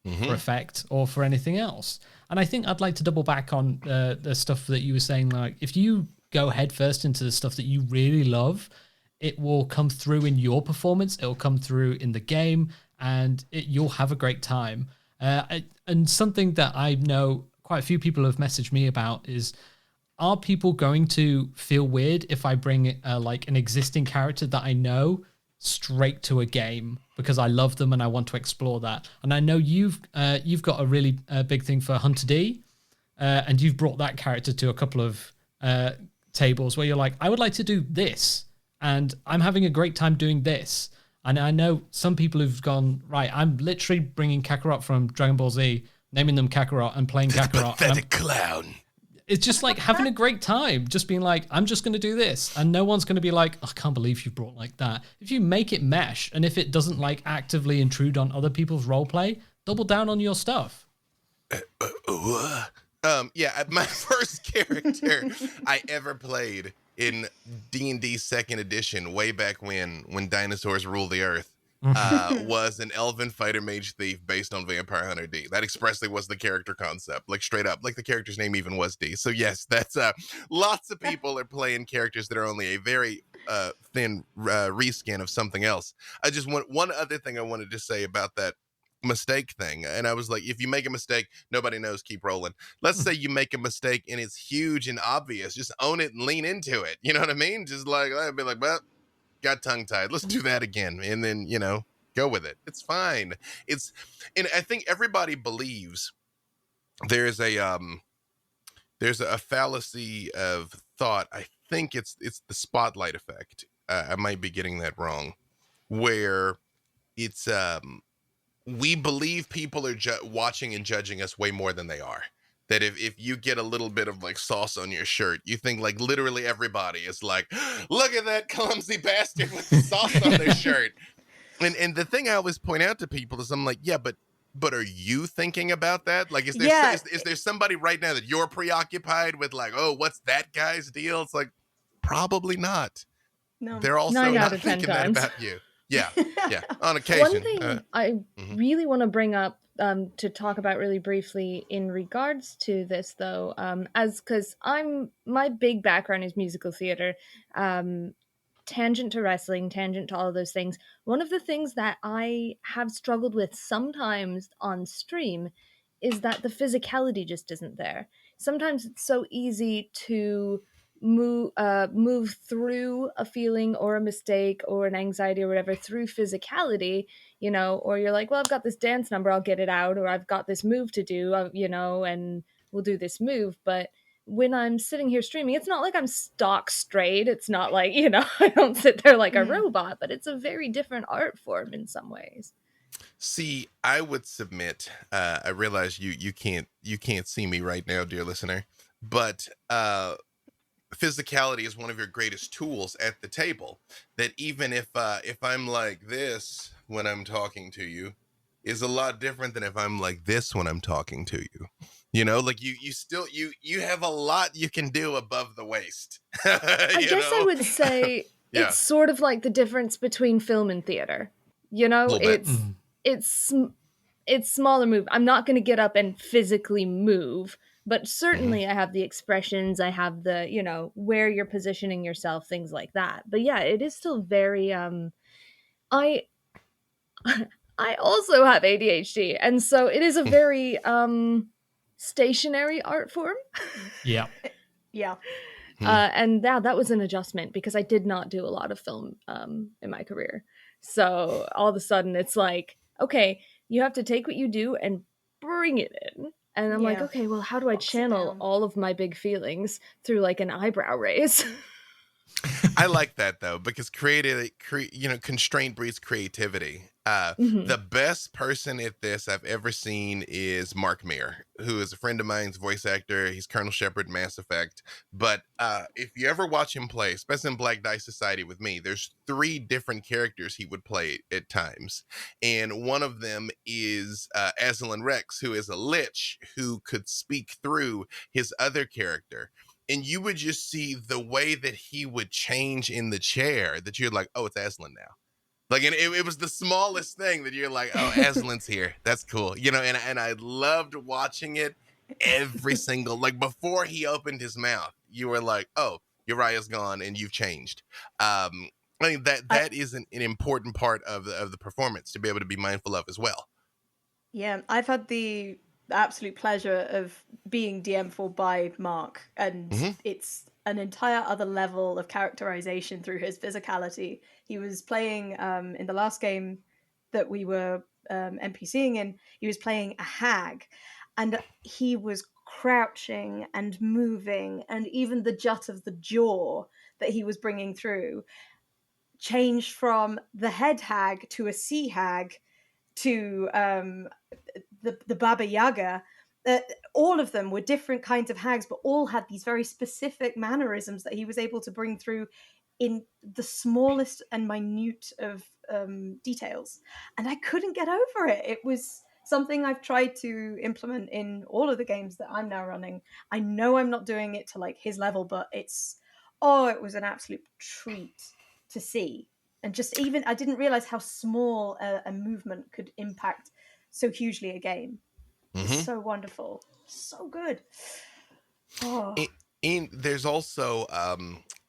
for effect or for anything else. And I think I'd like to double back on the stuff that you were saying. Like, if you go headfirst into the stuff that you really love, it will come through in your performance. It'll come through in the game, and you'll have a great time. And something that I know quite a few people have messaged me about is, are people going to feel weird if I bring like an existing character that I know straight to a game because I love them and I want to explore that? And I know you've got a really big thing for Hunter D, and you've brought that character to a couple of tables where you're like, I would like to do this, and I'm having a great time doing this. And I know some people who've gone, right, I'm literally bringing Kakarot from Dragon Ball Z, naming them Kakarot and playing Kakarot. Pathetic clown. It's just like having a great time, just being like, I'm just going to do this. And no one's going to be like, I can't believe you brought like that. If you make it mesh, and if it doesn't like actively intrude on other people's role play, double down on your stuff. My first character I ever played in D&D 2nd edition, way back when dinosaurs ruled the earth, was an elven fighter mage thief based on Vampire Hunter D. That expressly was the character concept, like straight up, like the character's name even was D. So yes, that's lots of people are playing characters that are only a very thin reskin of something else. I just want one other thing I wanted to say about that mistake thing, and I was like, if you make a mistake, nobody knows, keep rolling. Let's say you make a mistake and it's huge and obvious, just own it and lean into it. You know what I mean? Just like, I'd be like, well, got tongue-tied, let's do that again, and then go with it. It's fine. And I think everybody believes there's a fallacy of thought. I think it's the spotlight effect. I might be getting that wrong, where it's we believe people are watching and judging us way more than they are. that if you get a little bit of like sauce on your shirt, you think like literally everybody is like, look at that clumsy bastard with the sauce on their shirt. And the thing I always point out to people is I'm like, yeah, but are you thinking about that? Like, is there somebody right now that you're preoccupied with, like, oh, what's that guy's deal? It's like, probably not. No. They're also 9 out not of 10 thinking that times. about you. Yeah, on occasion. One thing I mhm. really want to bring up to talk about really briefly in regards to this, though, because my big background is musical theater, tangent to wrestling, tangent to all of those things. One of the things that I have struggled with sometimes on stream is that the physicality just isn't there. Sometimes it's so easy to move through a feeling or a mistake or an anxiety or whatever through physicality, or you're like, well, I've got this dance number, I'll get it out, or I've got this move to do, and we'll do this move. But when I'm sitting here streaming, it's not like I'm stock straight. It's not like, I don't sit there like a robot, but it's a very different art form in some ways. See, I would submit, I realize you can't see me right now, dear listener, but physicality is one of your greatest tools at the table. That even if I'm like this when I'm talking to you, is a lot different than if I'm like this when I'm talking to you. Like you still you have a lot you can do above the waist. I guess I would say Yeah. It's sort of like the difference between film and theater. It's smaller move. I'm not going to get up and physically move, but certainly I have the expressions, I have the, where you're positioning yourself, things like that. But yeah, it is still very I I also have ADHD, and so it is a very stationary art form. Yeah. Yeah. And that was an adjustment because I did not do a lot of film in my career. So all of a sudden it's like, okay, you have to take what you do and bring it in. And I'm like, okay, well, how do I channel all of my big feelings through like an eyebrow raise? I like that though, because constraint breeds creativity. The best person at this I've ever seen is Mark Meer, who is a friend of mine's, voice actor. He's Colonel Shepard in Mass Effect. But if you ever watch him play, especially in Black Dice Society with me, there's 3 different characters he would play at times. And one of them is Aslan Rex, who is a lich who could speak through his other character. And you would just see the way that he would change in the chair, that you're like, oh, it's Aslan now. Like, and it was the smallest thing that you're like, oh, Aslan's here. That's cool. And I loved watching it every single, like before he opened his mouth, you were like, oh, Uriah's gone and you've changed. I mean, that is an important part of the performance to be able to be mindful of as well. Yeah, I've had the absolute pleasure of being DM'd for by Mark, and it's an entire other level of characterization through his physicality. He was playing in the last game that we were NPCing in, he was playing a hag, and he was crouching and moving, and even the jut of the jaw that he was bringing through changed from the head hag to a sea hag to the Baba Yaga. All of them were different kinds of hags, but all had these very specific mannerisms that he was able to bring through in the smallest and minute of details. And I couldn't get over it. It was something I've tried to implement in all of the games that I'm now running. I know I'm not doing it to like his level, but it was an absolute treat to see. And just even, I didn't realize how small a movement could impact so hugely a game. It's so wonderful. So good. Oh. And there's also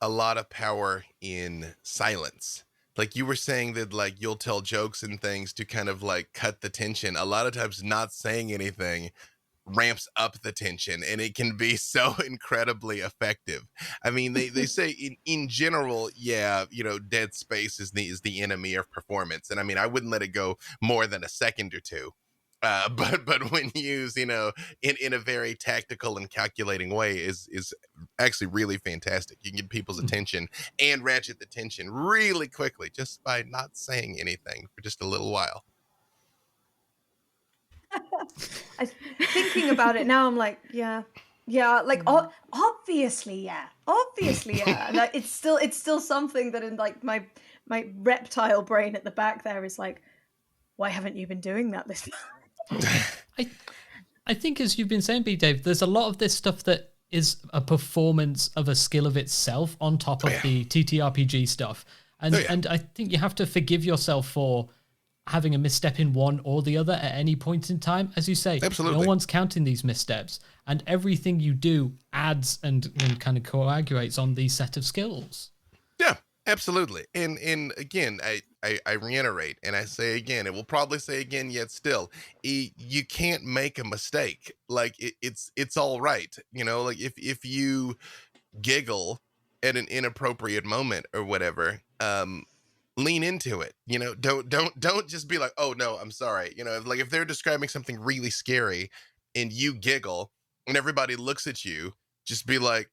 a lot of power in silence. Like you were saying that like you'll tell jokes and things to kind of like cut the tension. A lot of times not saying anything ramps up the tension, and it can be so incredibly effective. I mean, they say in general, dead space is the enemy of performance. And I mean, I wouldn't let it go more than a second or two. But when used, in a very tactical and calculating way is actually really fantastic. You can get people's attention and ratchet the tension really quickly just by not saying anything for just a little while. Thinking about it now, I'm like, yeah, like obviously, yeah. And it's still something that in like my reptile brain at the back there is like, why haven't you been doing that this time? I think, as you've been saying, B.Dave, there's a lot of this stuff that is a performance of a skill of itself on top of the TTRPG stuff. And I think you have to forgive yourself for having a misstep in one or the other at any point in time. As you say, Absolutely. no one's counting these missteps. And everything you do adds and kind of coagulates on these set of skills. Yeah, absolutely. And again, I reiterate, and I say again, it will probably say again yet still, you can't make a mistake. Like it's all right. You know, like if you giggle at an inappropriate moment or whatever, lean into it. You know, don't just be like, oh no, I'm sorry. You know, like if they're describing something really scary and you giggle and everybody looks at you, just be like,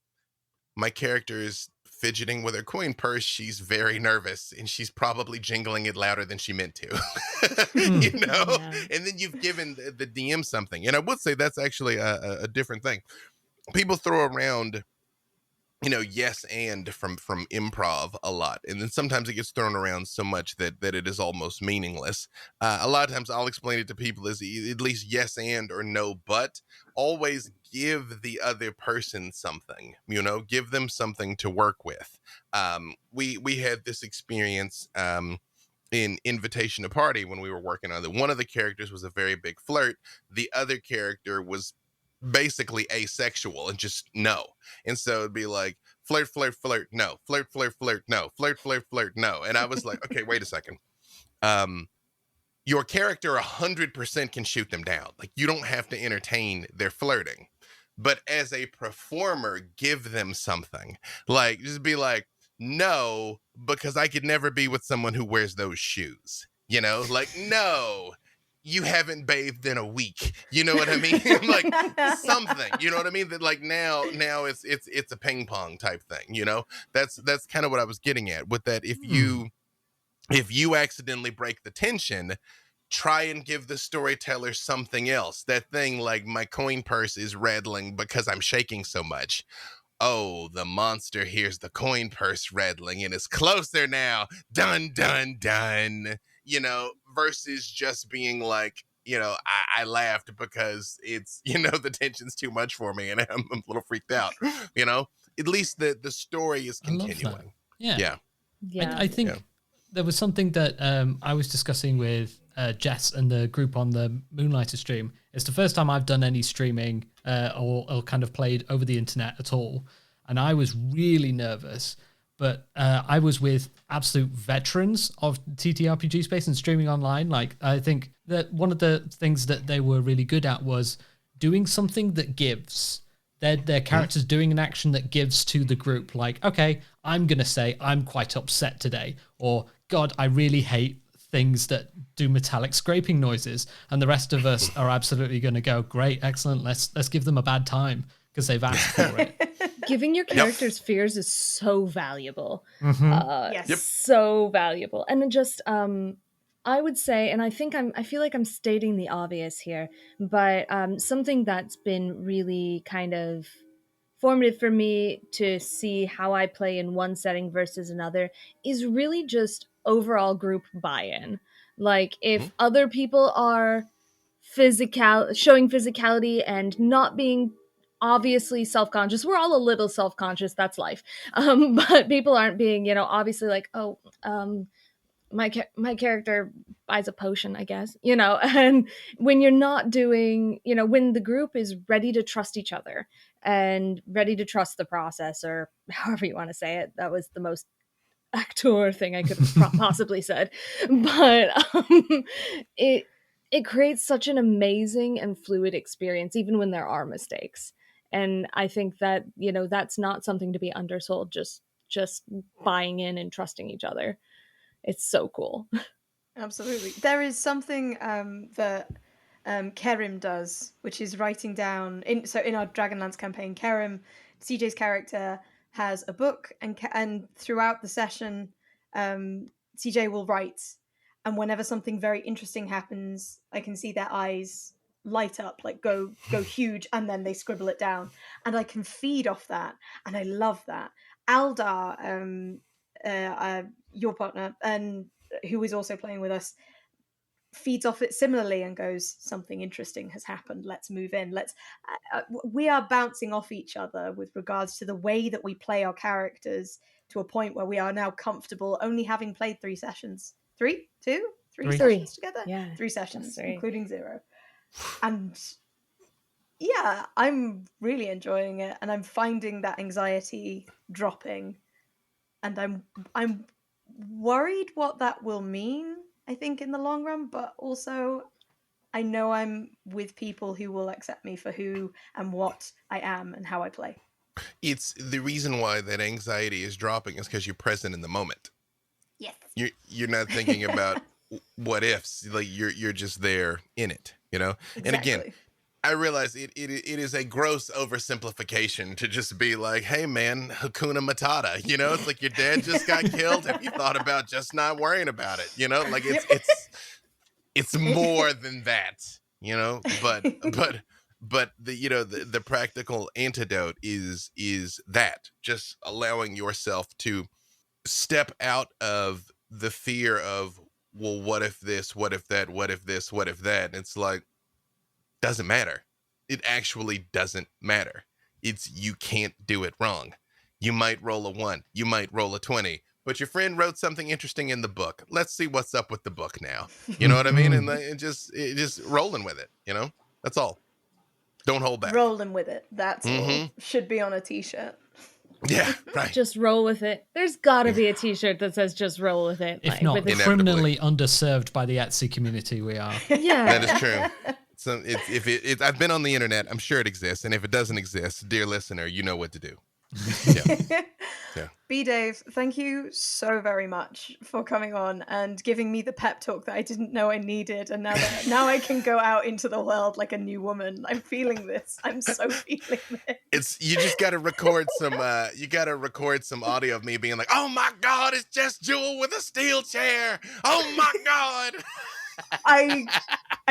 my character is fidgeting with her coin purse. She's very nervous and she's probably jingling it louder than she meant to. You know? Yeah. And then you've given the DM something. And I would say that's actually a different thing. People throw around, you know, yes and from improv a lot, and then sometimes it gets thrown around so much that it is almost meaningless. A lot of times I'll explain it to people as at least yes and or no but. Always give the other person something, you know, give them something to work with. We had this experience in Invitation to Party when we were working on it. One of the characters was a very big flirt. The other character was basically asexual and just no. And so it'd be like flirt, flirt, flirt, no, flirt, flirt, flirt, no, flirt, flirt, flirt, no. And I was like, okay, wait a second. Your character 100% can shoot them down. Like you don't have to entertain their flirting, but as a performer, give them something. Like just be like, no, because I could never be with someone who wears those shoes. You know, like no. You haven't bathed in a week. You know what I mean? Like something. You know what I mean? That like now it's a ping pong type thing. You know, that's kind of what I was getting at with that. If you accidentally break the tension, try and give the storyteller something else. That thing like my coin purse is rattling because I'm shaking so much. Oh, the monster hears the coin purse rattling and is closer now. Dun, dun, dun. You know, versus just being like, you know, I laughed because it's, you know, the tension's too much for me and I'm a little freaked out. You know, at least the story is continuing. Yeah. Yeah. I think there was something that I was discussing with Jess and the group on the Moonlighter stream. It's the first time I've done any streaming or kind of played over the internet at all. And I was really nervous. But I was with absolute veterans of TTRPG space and streaming online. Like, I think that one of the things that they were really good at was doing something that gives. Their characters doing an action that gives to the group. Like, okay, I'm going to say I'm quite upset today. Or, God, I really hate things that do metallic scraping noises. And the rest of us are absolutely going to go, great, excellent, let's give them a bad time because they've asked for it. Giving your characters fears is so valuable. Yes. So valuable. And then just I would say, and I feel like I'm stating the obvious here, but something that's been really kind of formative for me to see how I play in one setting versus another is really just overall group buy-in. Like if other people are showing physicality and not being obviously self-conscious, we're all a little self-conscious, that's life, but people aren't being, you know, obviously like, oh, my character buys a potion, I guess, you know. And when you're not doing, you know, when the group is ready to trust each other and ready to trust the process, or however you want to say it, that was the most actor thing I could have possibly said, but it creates such an amazing and fluid experience even when there are mistakes. And I think that, you know, that's not something to be undersold. Just buying in and trusting each other. It's so cool. Absolutely. There is something that Kerim does, which is writing down. So in our Dragonlance campaign, Kerim, CJ's character, has a book, and throughout the session, CJ will write. And whenever something very interesting happens, I can see their eyes light up, like go huge, and then they scribble it down, and I can feed off that, and I love that. Aldar, your partner, and who is also playing with us, feeds off it similarly and goes, something interesting has happened, let's move in, we are bouncing off each other with regards to the way that we play our characters, to a point where we are now comfortable only having played 3 sessions. Three sessions together? Yeah, 3 sessions, 3. including 0. And yeah, I'm really enjoying it, and I'm finding that anxiety dropping, and I'm worried what that will mean, I think, in the long run, but also I know I'm with people who will accept me for who and what I am and how I play. It's the reason why that anxiety is dropping is because you're present in the moment. Yes. You're not thinking about what ifs, like you're just there in it, you know? Exactly. And again, I realize it is a gross oversimplification to just be like, hey man, Hakuna Matata, you know, it's like your dad just got killed. Have you thought about just not worrying about it? You know, like it's more than that, you know, but the, you know, the practical antidote is that just allowing yourself to step out of the fear of, well, what if this, what if that, what if this, what if that? And it's like, doesn't matter. It actually doesn't matter. It's, you can't do it wrong. You might roll a 1, you might roll a 20, but your friend wrote something interesting in the book. Let's see what's up with the book now. You know what I mean? And it just rolling with it, you know? That's all. Don't hold back. Rolling with it. That's all. Should be on a t-shirt. Yeah, right. Just roll with it. There's gotta be a t-shirt that says just roll with it. If not, criminally underserved by the Etsy community we are. Yeah. That is true. So if I've been on the internet, I'm sure it exists. And if it doesn't exist, dear listener, you know what to do. Yeah. Yeah. B.Dave, thank you so very much for coming on and giving me the pep talk that I didn't know I needed. And now I can go out into the world like a new woman. I'm feeling this. I'm so feeling this. You just got to record some audio of me being like, oh my God, it's Jess Jewell with a steel chair. Oh my God. I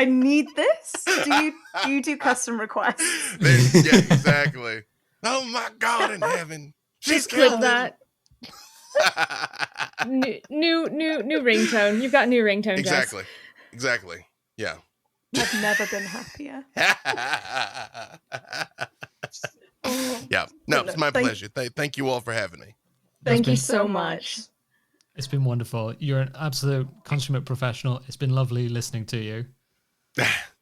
need this. Do you do custom requests? Yeah, exactly. Oh my God in heaven. Just clip that. new ringtone. You've got new ringtone. Exactly. Jess. Exactly. Yeah. I've never been happier. Yeah. No, it's my pleasure. Thank you all for having me. Thank you so much. It's been wonderful. You're an absolute consummate professional. It's been lovely listening to you.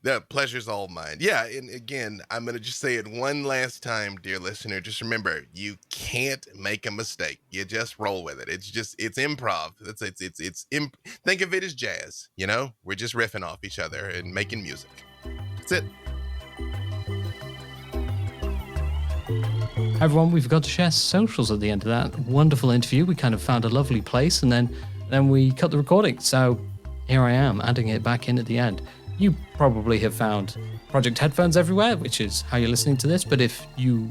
The pleasure's all mine. Yeah, and again, I'm going to just say it one last time, dear listener. Just remember, you can't make a mistake. You just roll with it. It's improv. Think of it as jazz, you know? We're just riffing off each other and making music. That's it. Hi everyone, we forgot to share socials at the end of that wonderful interview. We kind of found a lovely place and then we cut the recording. So here I am, adding it back in at the end. You probably have found Project Headphones everywhere, which is how you're listening to this. But if you're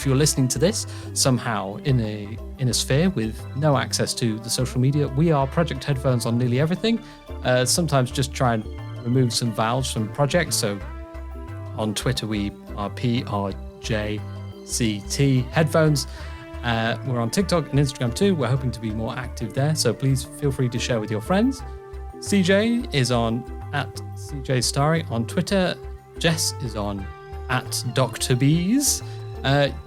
listening to this somehow in a sphere with no access to the social media, we are Project Headphones on nearly everything. Sometimes just try and remove some vowels from projects. So on Twitter, we are PRJCT Headphones. We're on TikTok and Instagram too. We're hoping to be more active there. So please feel free to share with your friends. CJ is on @CJ Starry on Twitter. Jess is on @DrBees.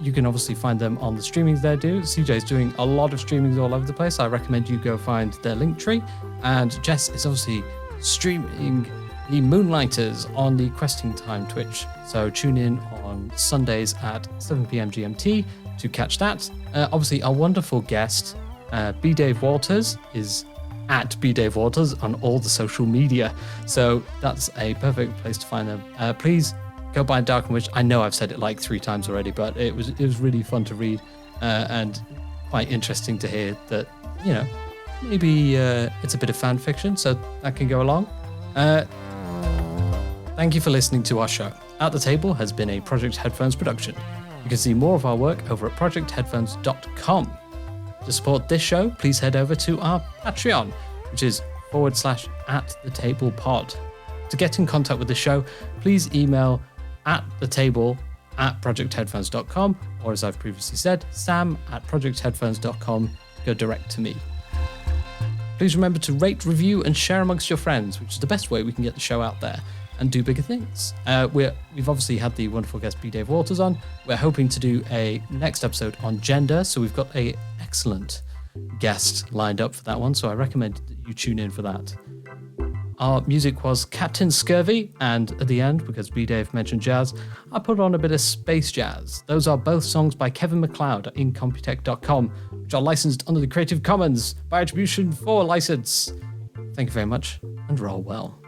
You can obviously find them on the streamings they do. CJ's doing a lot of streamings all over the place. I recommend you go find their link tree. And Jess is obviously streaming the Moonlighters on the Questing Time Twitch. So tune in on Sundays at 7 p.m. GMT to catch that. Obviously, our wonderful guest, B.Dave Walters, is @B.Dave Walters on all the social media. So that's a perfect place to find them. Please go buy Dark and Witch. I know I've said it like 3 times already, but it was really fun to read and quite interesting to hear that, you know, maybe it's a bit of fan fiction, so that can go along. Thank you for listening to our show. At the Table has been a Project Headphones production. You can see more of our work over at projectheadphones.com. To support this show, please head over to our Patreon, which is /@thetablepod. To get in contact with the show, please email atthetable@projectheadphones.com, or as I've previously said, sam@projectheadphones.com to go direct to me. Please remember to rate, review, and share amongst your friends, which is the best way we can get the show out there and do bigger things. We've obviously had the wonderful guest B.Dave Walters on. We're hoping to do a next episode on gender, so we've got an excellent guest lined up for that one, so I recommend that you tune in for that. Our music was Captain Scurvy, and at the end, because B-Dave mentioned jazz, I put on a bit of space jazz. Those are both songs by Kevin MacLeod at incompetech.com, which are licensed under the Creative Commons by Attribution 4 license. Thank you very much, and roll well.